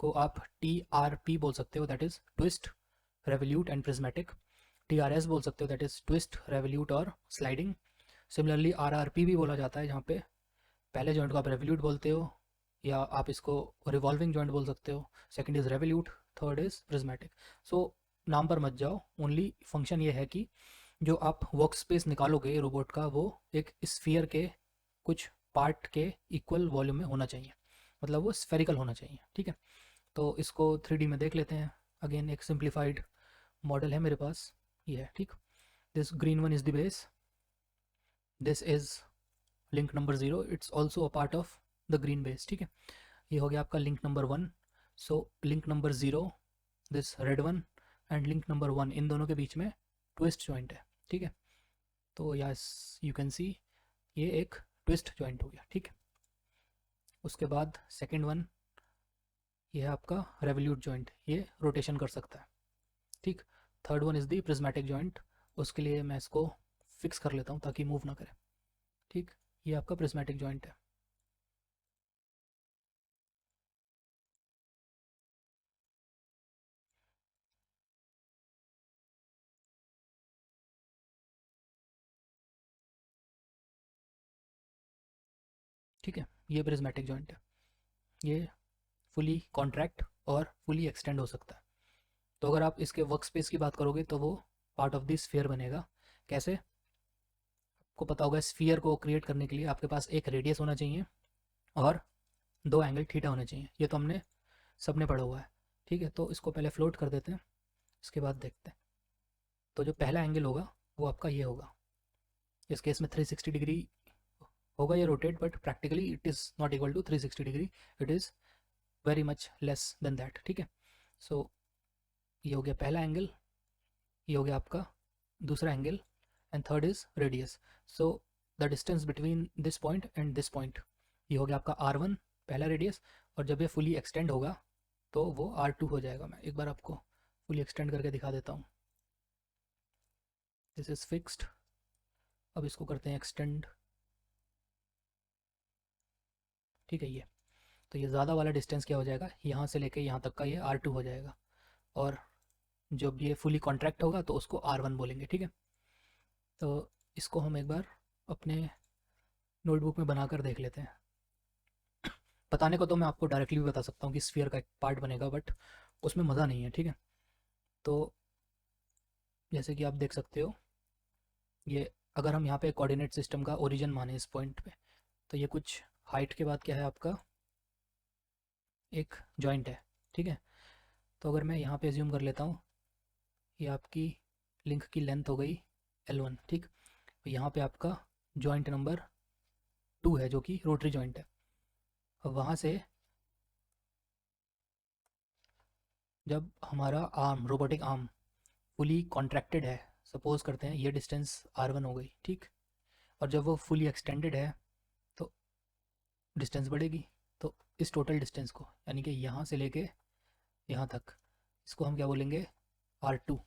को आप TRP बोल सकते हो, that is twist, revolute and prismatic. TRS बोल सकते हो, दैट इज़ ट्विस्ट, रेवल्यूट और स्लाइडिंग। सिमिलरली RRP भी बोला जाता है, जहाँ पे पहले जॉइंट को आप रेवल्यूट बोलते हो, या आप इसको रिवॉल्विंग जॉइंट बोल सकते हो। Second is revolute, third is prismatic. So नाम पर मत जाओ, ओनली फंक्शन ये है कि जो आप वर्क स्पेस निकालोगे रोबोट का, वो एक स्फीयर के कुछ पार्ट के इक्वल वॉल्यूम में होना चाहिए, मतलब वो स्फेरिकल होना चाहिए। ठीक है, तो इसको 3D में देख लेते हैं। अगेन एक सिंप्लीफाइड मॉडल है मेरे पास, ये है। ठीक, this green one is the base, this is link number 0, it's also a part of the green base. ठीक है, ये हो गया आपका link number 1। So link number 0, this red one, and link number 1, इन दोनों के बीच में ट्विस्ट जॉइंट है। ठीक है, तो यस यू कैन सी ये एक ट्विस्ट जॉइंट हो गया। ठीक है, उसके बाद सेकेंड वन, ये है आपका रेवल्यूट जॉइंट, ये रोटेशन कर सकता है। ठीक, third one is the prismatic joint, उसके लिए मैं इसको फिक्स कर लेता हूँ ताकि मूव ना करे। ठीक, ये आपका प्रिज्मेटिक जॉइंट है। ठीक है, ये प्रिज्मेटिक जॉइंट है। ये फुली कॉन्ट्रैक्ट और फुली एक्सटेंड हो सकता है। तो अगर आप इसके वर्क स्पेस की बात करोगे तो वो पार्ट ऑफ द स्फीयर बनेगा। कैसे, आपको पता होगा स्फीयर को क्रिएट करने के लिए आपके पास एक रेडियस होना चाहिए और दो एंगल थीटा होने चाहिए। ये तो हमने सबने पढ़ा हुआ है। ठीक है, तो इसको पहले फ्लोट कर देते हैं, इसके बाद देखते हैं। तो जो पहला एंगल होगा वो आपका ये होगा, इस केस में 360 डिग्री होगा ये rotate, but practically it is not equal to 360 degree, it is very much less than that. ठीक है, सो ये हो गया पहला एंगल, ये हो गया आपका दूसरा angle, and third is radius. So the distance between this point and this point, ये हो गया आपका R1 पहला रेडियस, और जब ये फुली एक्सटेंड होगा तो वो R2 हो जाएगा। मैं एक बार आपको फुली एक्सटेंड करके दिखा देता हूँ। दिस इज़ फिक्स्ड, अब इसको करते हैं एक्सटेंड। ठीक है, ये तो ये ज़्यादा वाला डिस्टेंस क्या हो जाएगा, यहाँ से लेके यहाँ तक का ये R2 हो जाएगा, और जब ये फुली कॉन्ट्रैक्ट होगा तो उसको R1 बोलेंगे। ठीक है, तो इसको हम एक बार अपने नोटबुक में बनाकर देख लेते हैं। बताने को तो मैं आपको डायरेक्टली भी बता सकता हूँ कि स्फीयर का एक पार्ट बनेगा, बट उसमें मज़ा नहीं है। ठीक है, तो जैसे कि आप देख सकते हो, ये अगर हम यहाँ पे कोऑर्डिनेट सिस्टम का ओरिजिन माने इस पॉइंट पे, तो ये कुछ हाइट के बाद क्या है आपका, एक जॉइंट है, ठीक है। तो अगर मैं यहाँ पे एज्यूम कर लेता हूँ, ये आपकी लिंक की लेंथ हो गई L1, ठीक। तो यहाँ पे आपका जॉइंट नंबर 2 है जो कि रोटरी जॉइंट है। अब वहाँ से जब हमारा arm, robotic arm fully contracted है, सपोज करते हैं ये डिस्टेंस R1 हो गई, ठीक। और जब वो फुली एक्सटेंडेड है तो डिस्टेंस बढ़ेगी। तो इस टोटल डिस्टेंस को, यानी कि यहाँ से लेके यहाँ तक, इसको हम क्या बोलेंगे, R2।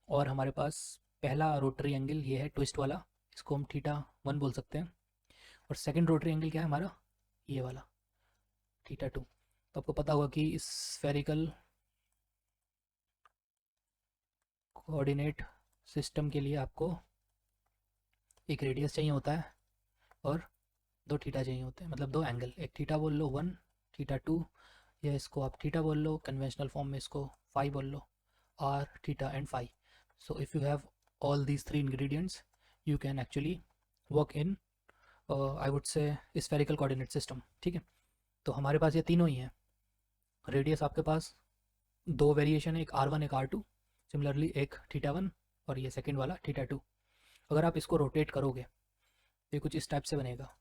और हमारे पास पहला रोटरी एंगल ये है ट्विस्ट वाला, इसको हम θ1 बोल सकते हैं। और सेकंड रोटरी एंगल क्या है हमारा, ये वाला θ2। तो आपको पता होगा कि इस स्फेरिकल कोऑर्डिनेट सिस्टम के लिए आपको एक रेडियस चाहिए होता है और दो थीटा चाहिए होते हैं, मतलब दो एंगल, एक थीटा बोल लो 1, θ2, या इसको आप थीटा बोल लो, कन्वेंशनल फॉर्म में इसको फाई बोल लो, r, theta and phi. So if you have all these three ingredients you can actually work in, I would say, spherical coordinate system, ठीक है। तो हमारे पास ये तीनों ही हैं। रेडियस आपके पास दो वेरिएशन है, एक R1 एक R2, सिमिलरली एक θ1 और ये सेकंड वाला θ2। अगर आप इसको रोटेट करोगे तो ये कुछ इस टाइप से बनेगा,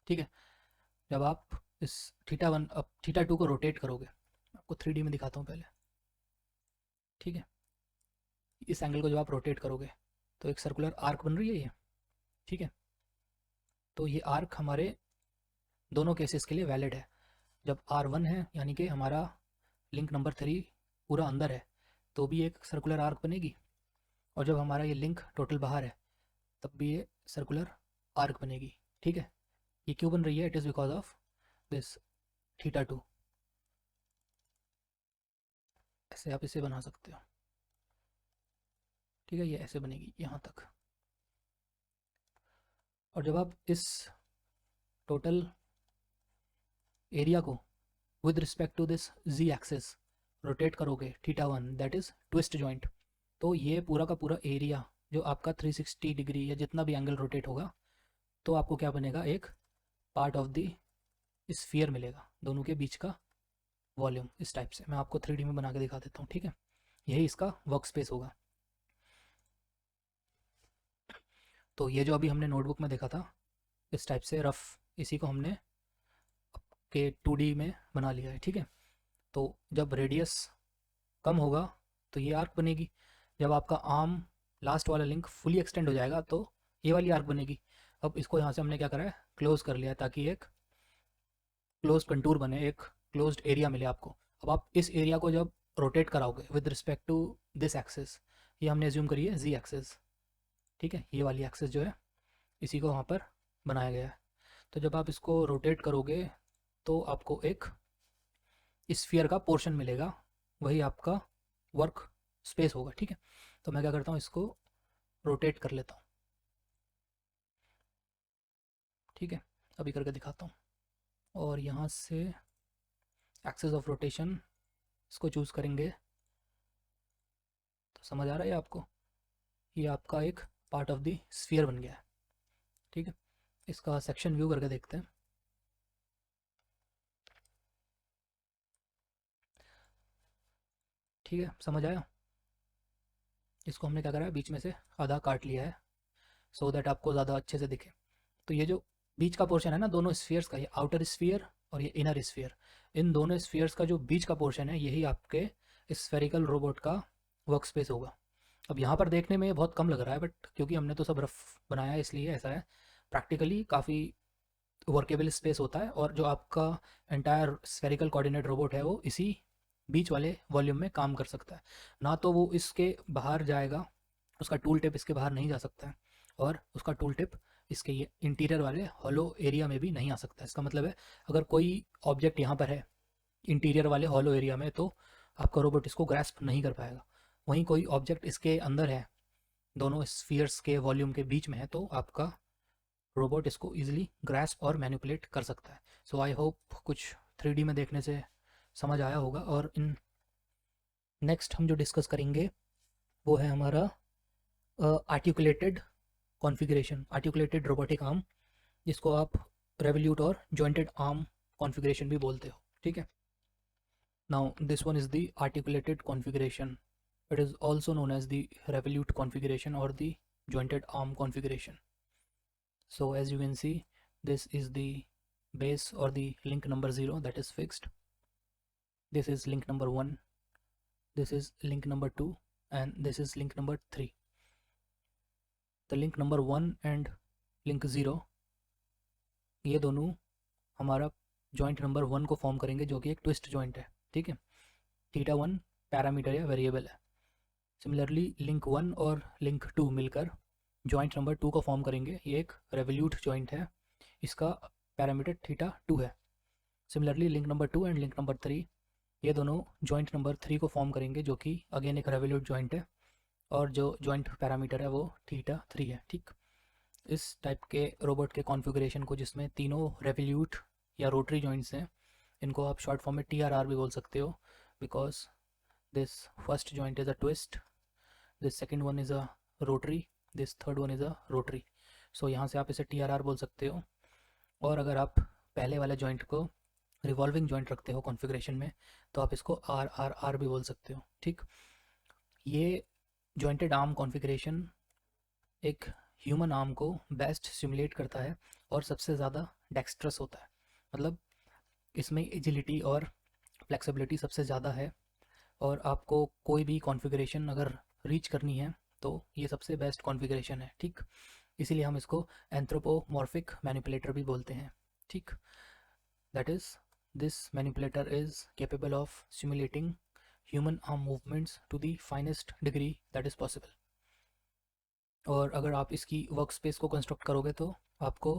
ठीक है। जब आप इस θ1 अब θ2 को रोटेट करोगे, आपको 3D में दिखाता हूँ पहले, ठीक है। इस एंगल को जब आप रोटेट करोगे तो एक सर्कुलर आर्क बन रही है ये, ठीक है। तो ये आर्क हमारे दोनों केसेस के लिए वैलिड है। जब R1 है यानी कि हमारा लिंक नंबर 3 पूरा अंदर है तो भी एक सर्कुलर आर्क बनेगी, और जब हमारा ये लिंक टोटल बाहर है तब भी ये सर्कुलर आर्क बनेगी, ठीक है। ये क्यों बन रही है, it is because of this θ2। ऐसे आप इसे बना सकते हो, ठीक है। ये ऐसे बनेगी यहाँ तक। और जब आप इस टोटल एरिया को with respect to this z axis rotate करोगे θ1, दैट इज़ ट्विस्ट जॉइंट, तो ये पूरा का पूरा एरिया जो आपका 360 डिग्री या जितना भी एंगल रोटेट होगा, तो आपको क्या बनेगा, एक पार्ट ऑफ द स्फीयर मिलेगा, दोनों के बीच का वॉल्यूम इस टाइप से। मैं आपको 3D में बना के दिखा देता हूँ, ठीक है। यही इसका वर्क स्पेस होगा। तो ये जो अभी हमने नोटबुक में देखा था इस टाइप से रफ, इसी को हमने के 2D में बना लिया है, ठीक है। तो जब रेडियस कम होगा तो ये आर्क बनेगी, जब आपका आर्म लास्ट वाला लिंक फुली एक्सटेंड हो जाएगा तो ये वाली आर्क बनेगी। अब इसको यहाँ से हमने क्या करा है, क्लोज कर लिया है ताकि एक क्लोज कंटूर बने, एक क्लोज्ड एरिया मिले आपको। अब आप इस एरिया को जब रोटेट कराओगे with respect to this axis, ये हमने एज्यूम करी है z एक्सिस, ठीक है। ये वाली एक्सिस जो है इसी को वहाँ पर बनाया गया है। तो जब आप इसको रोटेट करोगे तो आपको एक स्फीयर का पोर्शन मिलेगा, वही आपका वर्क स्पेस होगा, ठीक है। तो मैं क्या करता हूँ, इसको रोटेट कर लेता हूँ, ठीक है। अभी करके दिखाता हूँ। और यहाँ से एक्सिस ऑफ रोटेशन इसको चूज़ करेंगे, तो समझ आ रहा है आपको, ये आपका एक पार्ट ऑफ द स्फीयर बन गया है, ठीक है। इसका सेक्शन व्यू करके देखते हैं। ठीक है, समझ आया। इसको हमने क्या करा है, बीच में से आधा काट लिया है सो दैट आपको ज़्यादा अच्छे से दिखे। तो ये जो बीच का पोर्शन है ना दोनों स्फीयर्स का, ये आउटर स्फीयर और ये इनर स्फीयर, इन दोनों स्फीयर्स का जो बीच का पोर्शन है यही आपके स्फेरिकल रोबोट का वर्क स्पेस होगा। अब यहाँ पर देखने में ये बहुत कम लग रहा है, बट क्योंकि हमने तो सब रफ बनाया है इसलिए ऐसा है। प्रैक्टिकली काफ़ी वर्केबल स्पेस होता है, और जो आपका एंटायर स्फेरिकल कोऑर्डिनेट रोबोट है वो इसी बीच वाले वॉल्यूम में काम कर सकता है। ना तो वो इसके बाहर जाएगा, उसका टूल टिप इसके बाहर नहीं जा सकता है, और उसका टूल टिप इसके ये इंटीरियर वाले हॉलो एरिया में भी नहीं आ सकता है। इसका मतलब है अगर कोई ऑब्जेक्ट यहाँ पर है इंटीरियर वाले हॉलो एरिया में तो आपका रोबोट इसको ग्रैस्प नहीं कर पाएगा। वहीं कोई ऑब्जेक्ट इसके अंदर है, दोनों स्फीयर्स के वॉल्यूम के बीच में है, तो आपका रोबोट इसको इजीली ग्रैस्प और मैनिपुलेट कर सकता है। सो आई होप कुछ 3D में देखने से समझ आया होगा, और इन नेक्स्ट हम जो डिस्कस करेंगे वो है हमारा articulated configuration, articulated robotic arm, जिसको आप रेवोल्यूट और जॉइंटेड आर्म कॉन्फ़िगरेशन भी बोलते हो, ठीक है। Now this one is the articulated configuration. It is also known as the revolute configuration or the jointed arm configuration. So as you can see, this is the base or the link number 0 that is fixed. This is link number 1, this is link number 2, and this is link number 3. The link number 1 and link 0 ये दोनों हमारा joint number 1 को form करेंगे, जो कि एक twist joint है, ठीक है। थीटा 1 पैरामीटर या वेरिएबल है। सिमिलरली लिंक 1 और लिंक 2 मिलकर जॉइंट नंबर 2 को फॉर्म करेंगे। ये एक रेवोल्यूट जॉइंट है, इसका पैरामीटर थीटा 2 है। Similarly link number 2 and link number 3 ये दोनों जॉइंट नंबर 3 को फॉर्म करेंगे, जो कि अगेन एक रेवोल्यूट जॉइंट है, और जो जॉइंट पैरामीटर है वो थीटा 3 है, ठीक। इस टाइप के रोबोट के कॉन्फ़िगरेशन को, जिसमें तीनों रेवोल्यूट या रोटरी जॉइंट्स हैं, इनको आप शॉर्ट फॉर्म में TRR भी बोल सकते हो, because this first joint is a twist, this second one is a rotary, this third one is a rotary. So यहाँ से आप इसे TRR बोल सकते हो। और अगर आप पहले वाले जॉइंट को रिवॉल्विंग जॉइंट रखते हो कॉन्फ़िगरेशन में, तो आप इसको RRR भी बोल सकते हो, ठीक। ये जॉइंटेड आर्म कॉन्फ़िगरेशन एक ह्यूमन आर्म को बेस्ट सिमुलेट करता है और सबसे ज़्यादा डेक्स्ट्रस होता है। मतलब इसमें एजिलिटी और फ्लेक्सिबिलिटी सबसे ज़्यादा है, और आपको कोई भी कॉन्फ़िगरेशन अगर रीच करनी है तो ये सबसे बेस्ट कॉन्फ़िगरेशन है, ठीक। इसीलिए हम इसको एंथ्रोपोमॉर्फिक मैनिपुलेटर भी बोलते हैं, ठीक। That is this manipulator is capable of simulating human arm movements to the finest degree that is possible. और अगर आप इसकी वर्क स्पेस को कंस्ट्रक्ट करोगे तो आपको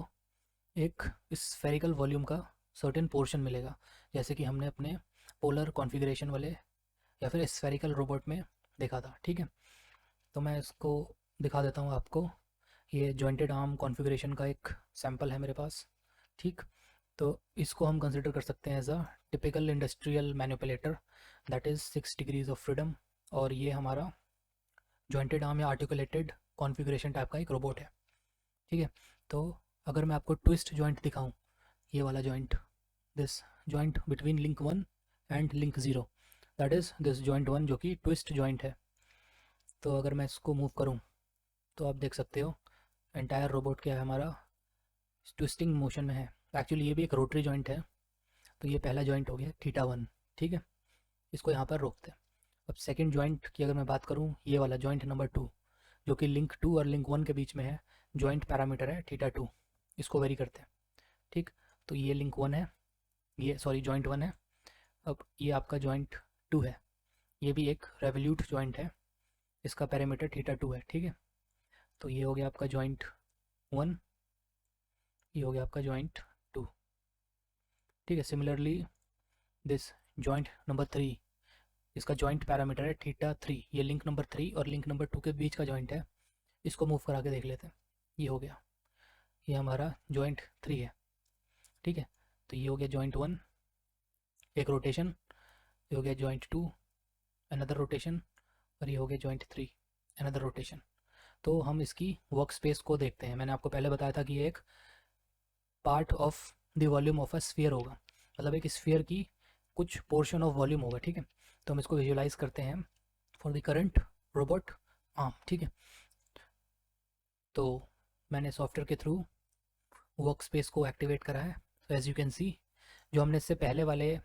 एक स्फेरिकल वॉल्यूम का सर्टेन पोर्शन मिलेगा, जैसे कि हमने अपने पोलर कॉन्फ़िगरेशन वाले या फिर स्फेरिकल रोबोट में देखा था, ठीक है। तो मैं इसको दिखा देता हूँ आपको। ये जॉइंटेड आर्म कॉन्फ़िगरेशन का एक सैम्पल है मेरे पास, ठीक। तो इसको हम कंसिडर कर सकते हैं as a typical industrial manipulator that is 6 degrees of freedom. और ये हमारा जॉइंटेड आर्म या आर्टिकुलेटेड कॉन्फ़िगरेशन टाइप का एक रोबोट है, ठीक है। तो अगर मैं आपको ट्विस्ट जॉइंट दिखाऊं, ये वाला joint, this joint between link 1 and link 0, that is this joint 1 जो कि ट्विस्ट जॉइंट है। तो अगर मैं इसको मूव करूं तो आप देख सकते हो एंटायर रोबोट क्या है हमारा ट्विस्टिंग मोशन में है। एक्चुअली ये भी एक रोटरी जॉइंट है। तो ये पहला जॉइंट हो गया थीटा 1, ठीक है। इसको यहाँ पर रोकते हैं। अब सेकेंड जॉइंट की अगर मैं बात करूँ, ये वाला जॉइंट नंबर 2 जो कि लिंक 2 और लिंक 1 के बीच में है, जॉइंट पैरामीटर है थीटा 2, इसको वेरी करते हैं, ठीक। तो ये लिंक 1 है, ये सॉरी जॉइंट 1 है। अब ये आपका जॉइंट 2 है, ये भी एक रेवोल्यूट जॉइंट है, इसका पैरामीटर थीटा 2 है, ठीक है। तो ये हो गया आपका जॉइंट 1, ये हो गया आपका जॉइंट 2, ठीक है। सिमिलरली दिस जॉइंट नंबर 3, इसका जॉइंट पैरामीटर है थीटा 3, ये लिंक नंबर 3 और लिंक नंबर 2 के बीच का जॉइंट है। इसको मूव करा के देख लेते हैं। ये हो गया, ये हमारा जॉइंट 3 है, ठीक है। तो ये हो गया जॉइंट 1 एक रोटेशन, ये हो गया जॉइंट 2 अनदर रोटेशन, और ये हो गया जॉइंट 3 अनदर रोटेशन। तो हम इसकी वर्क स्पेस को देखते हैं। मैंने आपको पहले बताया था कि ये एक part of the volume of a sphere होगा, मतलब एक स्फीयर की कुछ पोर्शन ऑफ वॉल्यूम होगा, ठीक है। तो हम इसको विजुलाइज करते हैं for the current robot arm, ठीक है। तो मैंने सॉफ्टवेयर के थ्रू वर्क स्पेस को एक्टिवेट करा है। तो एज यू कैन सी, जो हमने इससे पहले वाले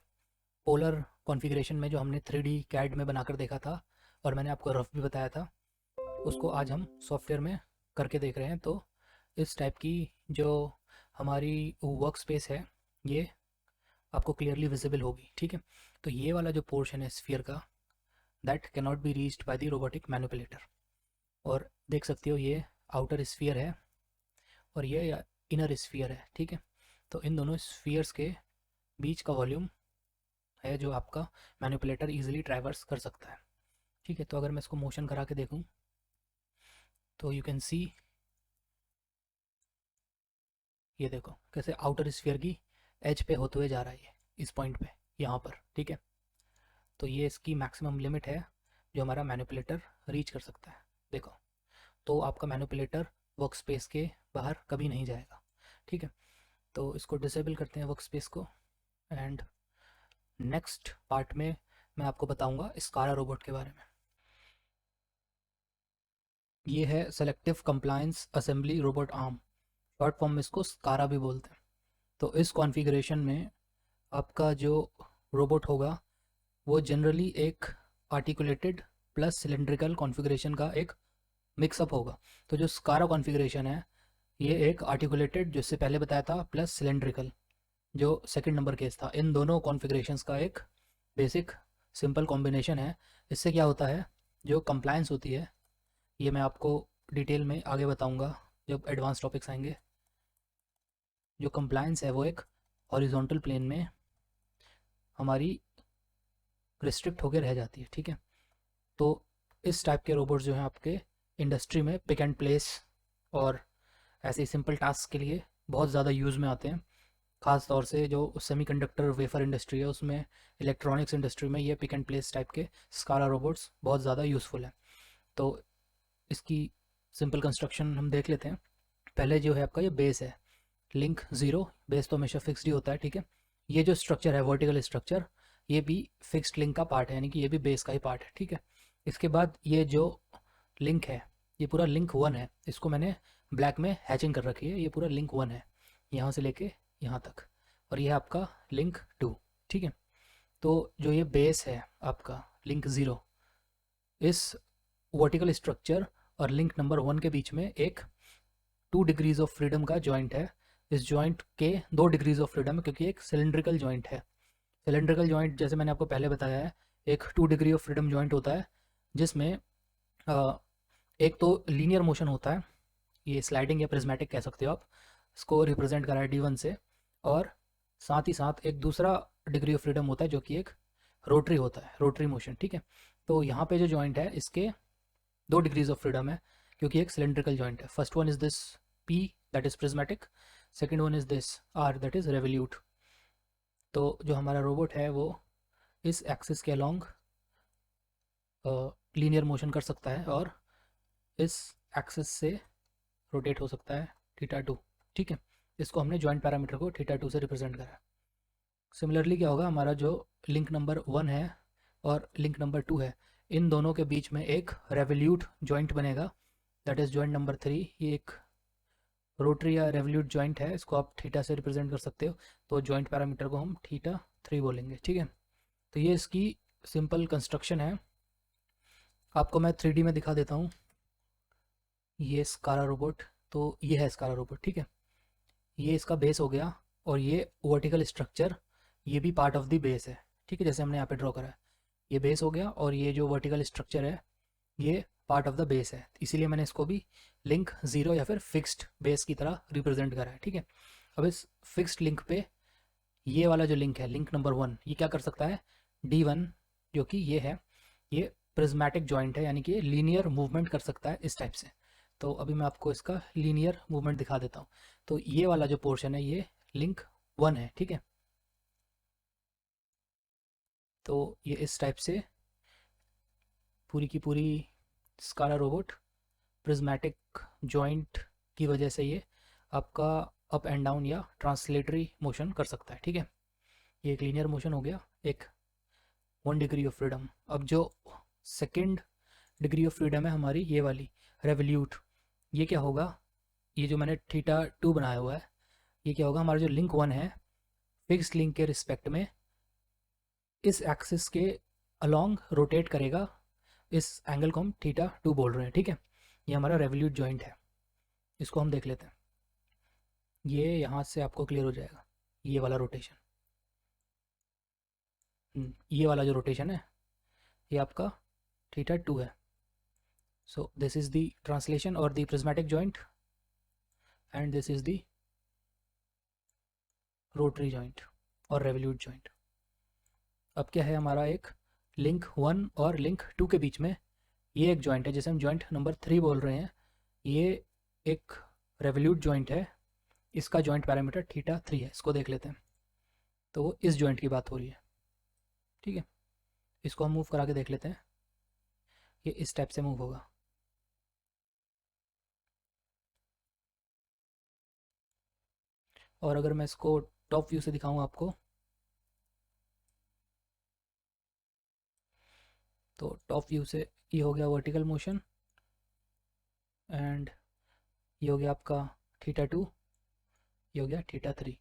पोलर कॉन्फ़िगरेशन में जो हमने 3D कैड में बनाकर देखा था और मैंने आपको रफ भी बताया था, उसको आज हम सॉफ्टवेयर में करके देख रहे हैं। तो इस टाइप की जो हमारी वर्क स्पेस है, ये आपको क्लियरली विजिबल होगी, ठीक है। तो ये वाला जो पोर्शन है स्फीयर का, that can not be reached by the robotic manipulator. और देख सकते हो ये आउटर स्फीयर है और ये इनर स्फीयर है, ठीक है। तो इन दोनों स्फीयर्स के बीच का वॉल्यूम है जो आपका मैनिपुलेटर इजीली ट्रैवर्स कर सकता है, ठीक है। तो अगर मैं इसको मोशन करा के देखूं तो यू कैन सी, ये देखो कैसे आउटर स्फीयर की एज पे होते हुए जा रहा है ये इस पॉइंट पे यहाँ पर, ठीक है। तो ये इसकी मैक्सिमम लिमिट है जो हमारा मैनिपुलेटर रीच कर सकता है। देखो, तो आपका मैनिपुलेटर वर्क स्पेस के बाहर कभी नहीं जाएगा। ठीक है, तो इसको डिसेबल करते हैं वर्क स्पेस को। एंड नेक्स्ट पार्ट में मैं आपको बताऊंगा स्कारा रोबोट के बारे में। ये है selective compliance assembly robot arm, short form में इसको स्कारा भी बोलते हैं। तो इस कॉन्फ़िगरेशन में आपका जो रोबोट होगा वो जनरली एक आर्टिकुलेटेड प्लस सिलेंड्रिकल कॉन्फ़िगरेशन का एक मिक्सअप होगा। तो जो स्कारा कॉन्फ़िगरेशन है ये एक आर्टिकुलेटेड, जिससे पहले बताया था, प्लस सिलेंड्रिकल जो सेकंड नंबर केस था, इन दोनों कॉन्फ़िगरेशंस का एक बेसिक सिंपल कॉम्बिनेशन है। इससे क्या होता है, जो कंप्लायंस होती है, ये मैं आपको डिटेल में आगे बताऊंगा जब एडवांस टॉपिक्स आएंगे। जो कंप्लायंस है वो एक हॉरिजॉन्टल प्लेन में हमारी रिस्ट्रिक्ट होकर रह जाती है। ठीक है, तो इस टाइप के रोबोट्स जो हैं आपके इंडस्ट्री में पिक एंड प्लेस और ऐसे सिंपल टास्क के लिए बहुत ज़्यादा यूज़ में आते हैं। ख़ास तौर से जो सेमीकंडक्टर वेफर इंडस्ट्री है उसमें, इलेक्ट्रॉनिक्स इंडस्ट्री में ये पिक एंड प्लेस टाइप के स्कारा रोबोट्स बहुत ज़्यादा यूज़फुल हैं। तो इसकी सिंपल कंस्ट्रक्शन हम देख लेते हैं। पहले जो है आपका ये बेस है, लिंक 0, बेस तो हमेशा फिक्स्ड ही होता है। ठीक है, ये जो स्ट्रक्चर है वर्टिकल स्ट्रक्चर, ये भी फिक्स्ड लिंक का पार्ट है, यानी कि ये भी बेस का ही पार्ट है। ठीक है, इसके बाद ये जो लिंक है ये पूरा लिंक 1 है, इसको मैंने ब्लैक में हैचिंग कर रखी है, ये पूरा लिंक 1 है यहाँ से लेके यहाँ तक, और ये है आपका लिंक 2। ठीक है, तो जो ये बेस है आपका लिंक 0, इस वर्टिकल स्ट्रक्चर और लिंक नंबर 1 के बीच में एक 2 डिग्रीज ऑफ फ्रीडम का जॉइंट है। इस जॉइंट के 2 डिग्रीज ऑफ फ्रीडम है क्योंकि एक सिलेंड्रिकल जॉइंट है। सिलेंड्रिकल जॉइंट जैसे मैंने आपको पहले बताया है एक 2 डिग्री ऑफ फ्रीडम जॉइंट होता है, जिसमें एक तो लीनियर मोशन होता है, ये स्लाइडिंग या प्रिज्मेटिक कह सकते हो आप, इसको रिप्रेजेंट करा है D1 से, और साथ ही साथ एक दूसरा डिग्री ऑफ फ्रीडम होता है जो कि एक रोटरी होता है, रोटरी मोशन। ठीक है, तो यहाँ पे जो जॉइंट है इसके 2 डिग्रीज ऑफ फ्रीडम है क्योंकि एक सिलेंड्रिकल जॉइंट है। First one is this P that is prismatic, second one is this R that is revolute. तो जो हमारा रोबोट है वो इस एक्सिस के अलोंग लीनियर मोशन कर सकता है और इस एक्सिस से रोटेट हो सकता है θ2। ठीक है, इसको हमने जॉइंट पैरामीटर को θ2 से रिप्रेजेंट करा है। सिमिलरली क्या होगा, हमारा जो लिंक नंबर 1 है और लिंक नंबर 2 है, इन दोनों के बीच में एक रेवल्यूट जॉइंट बनेगा, दैट इज़ जॉइंट नंबर 3। ये एक रोटरी या रेवल्यूट जॉइंट है, इसको आप थीटा से रिप्रेजेंट कर सकते हो, तो जॉइंट पैरामीटर को हम θ3 बोलेंगे। ठीक है, तो ये इसकी सिंपल कंस्ट्रक्शन है। आपको मैं 3D में दिखा देता हूँ। ये स्कारा रोबोट, तो ये है स्कारा रोबोट। ठीक है, ये इसका बेस हो गया और ये वर्टिकल स्ट्रक्चर ये भी पार्ट ऑफ द बेस है। ठीक है, जैसे हमने यहाँ पे ड्रॉ करा है, ये बेस हो गया और ये जो वर्टिकल स्ट्रक्चर है ये पार्ट ऑफ द बेस है, इसीलिए मैंने इसको भी लिंक 0 या फिर फिक्स्ड बेस की तरह रिप्रेजेंट करा है। ठीक है, अब इस फिक्स्ड लिंक पे ये वाला जो लिंक है, लिंक नंबर 1, ये क्या कर सकता है, D1 जो कि ये है, ये प्रिज्मेटिक जॉइंट है, यानी कि लीनियर मूवमेंट कर सकता है इस टाइप से। तो अभी मैं आपको इसका लीनियर मूवमेंट दिखा देता हूँ। तो ये वाला जो पोर्शन है ये लिंक 1 है। ठीक है, तो ये इस टाइप से पूरी की पूरी स्कारा रोबोट प्रिज्मेटिक जॉइंट की वजह से ये आपका अप एंड डाउन या ट्रांसलेटरी मोशन कर सकता है। ठीक है, ये एक लीनियर मोशन हो गया, एक 1 डिग्री ऑफ फ्रीडम। अब जो सेकेंड डिग्री ऑफ फ्रीडम है हमारी, ये वाली रेवल्यूट, ये क्या होगा, ये जो मैंने θ2 बनाया हुआ है, ये क्या होगा, हमारा जो लिंक 1 है फिक्स लिंक के रिस्पेक्ट में इस एक्सिस के अलोंग रोटेट करेगा, इस एंगल को हम θ2 बोल रहे हैं। ठीक है, ये हमारा रेवल्यूट जॉइंट है, इसको हम देख लेते हैं। ये यहाँ से आपको क्लियर हो जाएगा, ये वाला रोटेशन, ये वाला जो रोटेशन है ये आपका θ2 है। So this is the translation और the prismatic joint and this is the rotary joint और रेवल्यूट जॉइंट। अब क्या है, हमारा एक लिंक 1 और लिंक 2 के बीच में ये एक जॉइंट है जिसे हम जॉइंट नंबर 3 बोल रहे हैं। ये एक रेवल्यूट जॉइंट है, इसका जॉइंट पैरामीटर θ3 है, इसको देख लेते हैं। तो वो इस जॉइंट की बात हो रही है। ठीक है, इसको हम मूव करा के देख लेते हैं। ये इस टाइप से मूव होगा। और अगर मैं इसको टॉप व्यू से दिखाऊं आपको, तो टॉप व्यू से ये हो गया वर्टिकल मोशन, एंड ये हो गया आपका थीटा 2, ये हो गया थीटा 3।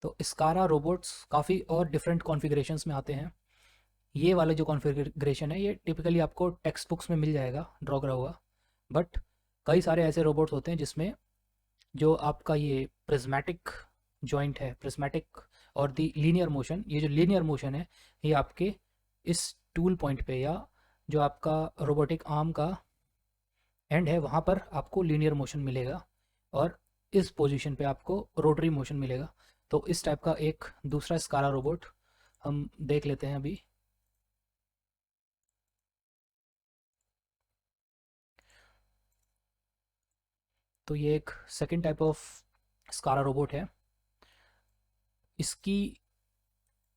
तो स्कारा रोबोट्स काफ़ी और डिफरेंट कॉन्फ़िगरेशंस में आते हैं। ये वाला जो कॉन्फ़िगरेशन है ये टिपिकली आपको टेक्स्ट बुक्स में मिल जाएगा ड्रॉ करा हुआ, बट कई सारे ऐसे रोबोट्स होते हैं जिसमें जो आपका ये प्रिज्मेटिक जॉइंट है, प्रिज्मेटिक और दी लीनियर मोशन, ये जो लीनियर मोशन है ये आपके इस टूल पॉइंट पे या जो आपका रोबोटिक आर्म का एंड है वहाँ पर आपको लीनियर मोशन मिलेगा, और इस पोजीशन पे आपको रोटरी मोशन मिलेगा। तो इस टाइप का एक दूसरा स्कारा रोबोट हम देख लेते हैं अभी। तो ये एक सेकंड टाइप ऑफ स्कारा रोबोट है। इसकी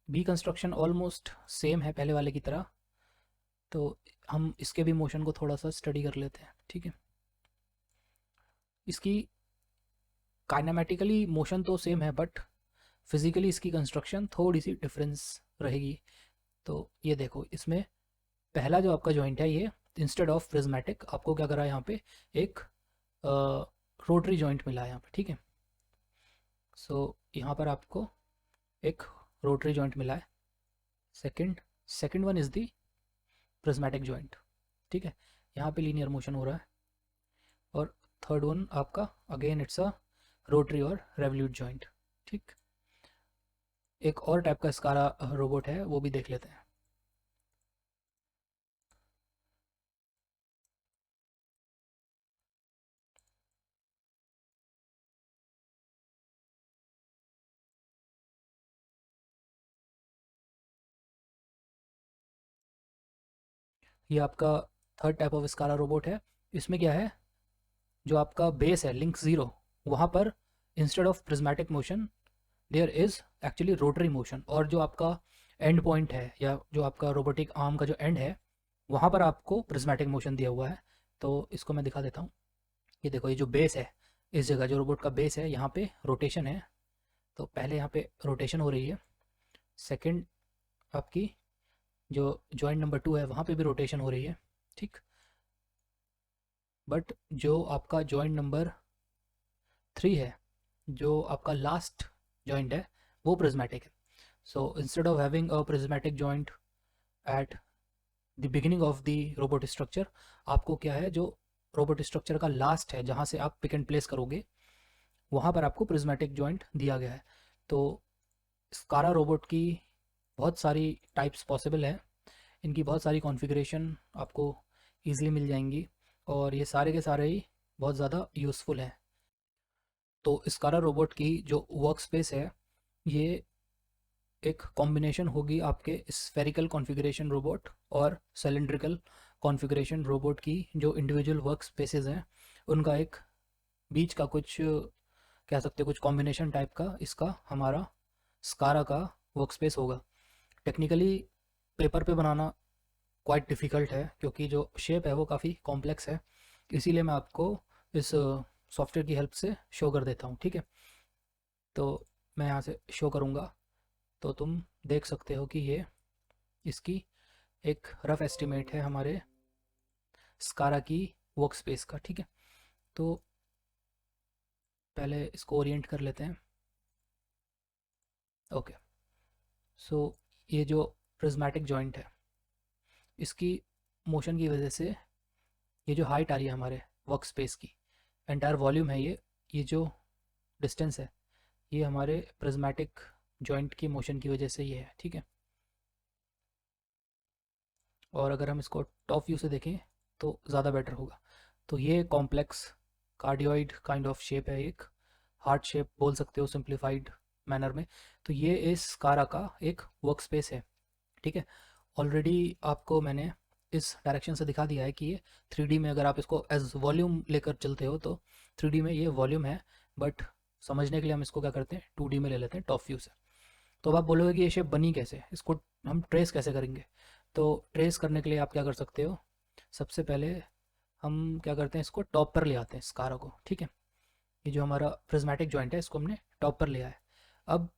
भी कंस्ट्रक्शन ऑलमोस्ट सेम है पहले वाले की तरह। तो हम इसके भी मोशन को थोड़ा सा स्टडी कर लेते हैं, ठीक है। इसकी काइनेमेटिकली मोशन तो सेम है, बट फिजिकली इसकी कंस्ट्रक्शन थोड़ी सी डिफरेंस रहेगी। तो ये देखो, इसमें पहला जो आपका जॉइंट है ये इंस्टेड ऑफ प्रिज्मेटिक आपको क्या करा है यहाँ पे, एक रोटरी जॉइंट मिला है यहाँ पे, ठीक है। सो यहाँ पर आपको एक रोटरी जॉइंट मिला है। Second second one is the prismatic joint, ठीक है। यहाँ पे लीनियर मोशन हो रहा है। और थर्ड वन आपका अगेन इट्स अ रोटरी और रेवल्यूट जॉइंट, ठीक। एक और टाइप का स्कारा रोबोट है, वो भी देख लेते हैं। ये आपका थर्ड टाइप ऑफ स्कारा रोबोट है। इसमें क्या है, जो आपका बेस है लिंक ज़ीरो, वहाँ पर instead of prismatic motion there is actually rotary motion, और जो आपका एंड पॉइंट है या जो आपका रोबोटिक आर्म का जो एंड है वहाँ पर आपको प्रिज्मेटिक मोशन दिया हुआ है। तो इसको मैं दिखा देता हूँ। ये देखो, ये जो बेस है, इस जगह जो रोबोट का बेस है यहाँ पे रोटेशन है। तो पहले यहाँ पे रोटेशन हो रही है। सेकंड आपकी जो जॉइंट नंबर 2 है वहाँ पे भी रोटेशन हो रही है, ठीक। बट जो आपका जॉइंट नंबर 3 है, जो आपका लास्ट जॉइंट है, वो प्रिज्मेटिक है। So instead of having a prismatic joint at the beginning of the robot structure, आपको क्या है, जो रोबोट स्ट्रक्चर का लास्ट है जहाँ से आप पिक एंड प्लेस करोगे, वहाँ पर आपको प्रिज्मेटिक जॉइंट दिया गया है। तो स्कारा रोबोट की बहुत सारी टाइप्स पॉसिबल हैं। इनकी बहुत सारी कॉन्फ़िगरेशन आपको ईज़िली मिल जाएंगी, और ये सारे के सारे ही बहुत ज़्यादा यूज़फुल हैं। तो स्कारा रोबोट की जो वर्क स्पेस है ये एक कॉम्बिनेशन होगी आपके स्फेरिकल कॉन्फ़िगरेशन रोबोट और सिलिंड्रिकल कॉन्फ़िगरेशन रोबोट की। जो इंडिविजुअल वर्क स्पेसेस हैं उनका एक बीच का कुछ कह सकते हैं कुछ कॉम्बिनेशन टाइप का इसका हमारा स्कारा का वर्क स्पेस होगा। टेक्निकली पेपर पे बनाना क्वाइट डिफ़िकल्ट है, क्योंकि जो शेप है वो काफ़ी कॉम्प्लेक्स है। इसीलिए मैं आपको इस सॉफ्टवेयर की हेल्प से शो कर देता हूँ, ठीक है। तो मैं यहाँ से शो करूँगा, तो तुम देख सकते हो कि ये इसकी एक रफ एस्टिमेट है हमारे स्कारा की वर्क स्पेस का, ठीक है। तो पहले इसको ओरिएंट कर लेते हैं। ओके, सो ये जो प्रिज्मेटिक जॉइंट है, इसकी मोशन की वजह से ये जो हाइट आ रही है हमारे वर्क स्पेस की, एंटायर वॉल्यूम है ये जो डिस्टेंस है, ये हमारे प्रिज्मेटिक जॉइंट की मोशन की वजह से ये है, ठीक है। और अगर हम इसको टॉप व्यू से देखें तो ज़्यादा बेटर होगा। तो ये complex cardioid kind of shape है, एक हार्ट शेप बोल सकते हो सिंप्लीफाइड मैनर में। तो ये इस कारा का एक वर्क स्पेस है, ठीक है। ऑलरेडी आपको मैंने इस डायरेक्शन से दिखा दिया है कि ये 3D में अगर आप इसको एज वॉल्यूम लेकर चलते हो तो 3D में ये वॉल्यूम है, बट समझने के लिए हम इसको क्या करते हैं 2D में ले लेते हैं टॉप व्यू से। तो अब आप बोलोगे कि ये शेप बनी कैसे, इसको हम ट्रेस कैसे करेंगे। तो ट्रेस करने के लिए आप क्या कर सकते हो, सबसे पहले हम क्या करते हैं, इसको टॉप पर ले आते हैं स्कारा को, ठीक है। ये जो हमारा प्रिज्मेटिक जॉइंट है इसको हमने टॉप पर ले आया। अब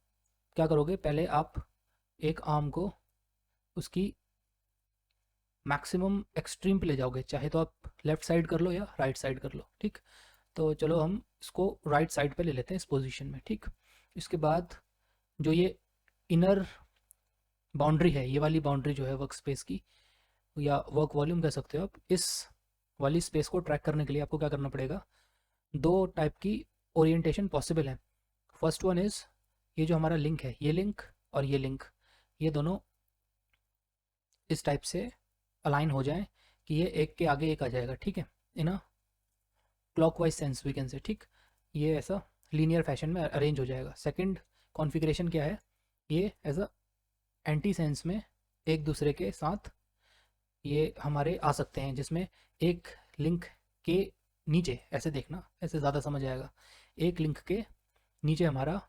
क्या करोगे, पहले आप एक आर्म को उसकी मैक्सिमम एक्सट्रीम पे ले जाओगे, चाहे तो आप लेफ्ट साइड कर लो या राइट साइड कर लो, ठीक। तो चलो हम इसको राइट साइड पे ले लेते हैं इस पोजीशन में, ठीक। इसके बाद जो ये इनर बाउंड्री है, ये वाली बाउंड्री जो है वर्क स्पेस की या वर्क वॉल्यूम कह सकते हो आप, इस वाली स्पेस को ट्रैक करने के लिए आपको क्या करना पड़ेगा, दो टाइप की ओरिएंटेशन पॉसिबल है। फर्स्ट वन इज़ ये जो हमारा लिंक है, ये लिंक और ये लिंक, ये दोनों इस टाइप से अलाइन हो जाएं कि ये एक के आगे एक आ जाएगा, ठीक है, in a clockwise sense we can say, ठीक। ये ऐसा लीनियर फैशन में अरेंज हो जाएगा। सेकंड कॉन्फ़िगरेशन क्या है, ये एज अ एंटी सेंस में एक दूसरे के साथ ये हमारे आ सकते हैं, जिसमें एक लिंक के नीचे, ऐसे देखना, ऐसे ज़्यादा समझ आएगा, एक लिंक के नीचे हमारा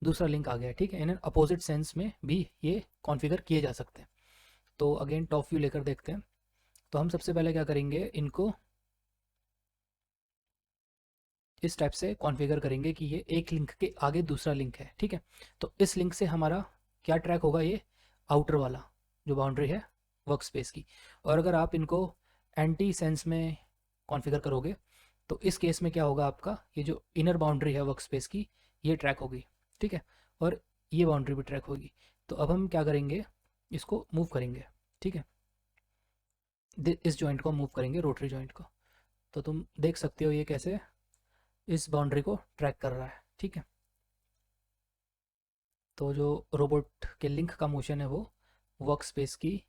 दूसरा लिंक आ गया, ठीक है। इन अपोजिट सेंस में भी ये कॉन्फ़िगर किए जा सकते हैं। तो अगेन टॉप व्यू लेकर देखते हैं। तो हम सबसे पहले क्या करेंगे, इनको इस टाइप से कॉन्फ़िगर करेंगे कि ये एक लिंक के आगे दूसरा लिंक है, ठीक है। तो इस लिंक से हमारा क्या ट्रैक होगा, ये आउटर वाला जो बाउंड्री है वर्क स्पेस की। और अगर आप इनको एंटी सेंस में कॉन्फ़िगर करोगे तो इस केस में क्या होगा, आपका ये जो इनर बाउंड्री है वर्क स्पेस की, ये ट्रैक होगी, ठीक है, और ये बाउंड्री भी ट्रैक होगी। तो अब हम क्या करेंगे, इसको मूव करेंगे, ठीक है। इस जॉइंट को मूव करेंगे, रोटरी जॉइंट को। तो तुम देख सकते हो ये कैसे इस बाउंड्री को ट्रैक कर रहा है, ठीक है। तो जो रोबोट के लिंक का मोशन है वो वर्क स्पेस की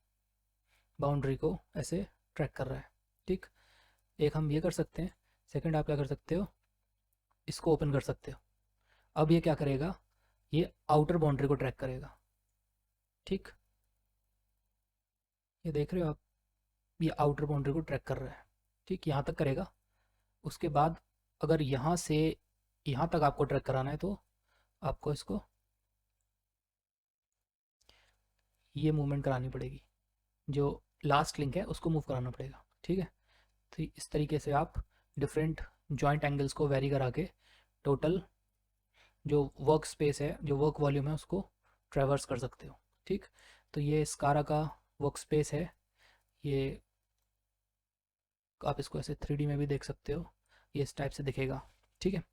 बाउंड्री को ऐसे ट्रैक कर रहा है, ठीक। एक हम ये कर सकते हैं। सेकंड आप क्या कर सकते हो, इसको ओपन कर सकते हो। अब ये क्या करेगा, ये आउटर बाउंड्री को ट्रैक करेगा, ठीक। ये देख रहे हो आप, ये आउटर बाउंड्री को ट्रैक कर रहा है, ठीक, यहाँ तक करेगा। उसके बाद अगर यहाँ से यहाँ तक आपको ट्रैक कराना है तो आपको इसको ये मूवमेंट करानी पड़ेगी, जो लास्ट लिंक है उसको मूव कराना पड़ेगा, ठीक है। तो इस तरीके से आप डिफरेंट जॉइंट एंगल्स को वेरी करा के टोटल जो वर्क स्पेस है, जो वर्क वॉल्यूम है, उसको ट्रैवर्स कर सकते हो, ठीक। तो ये स्कारा का वर्क स्पेस है। ये आप इसको ऐसे 3D में भी देख सकते हो, ये इस टाइप से दिखेगा, ठीक है।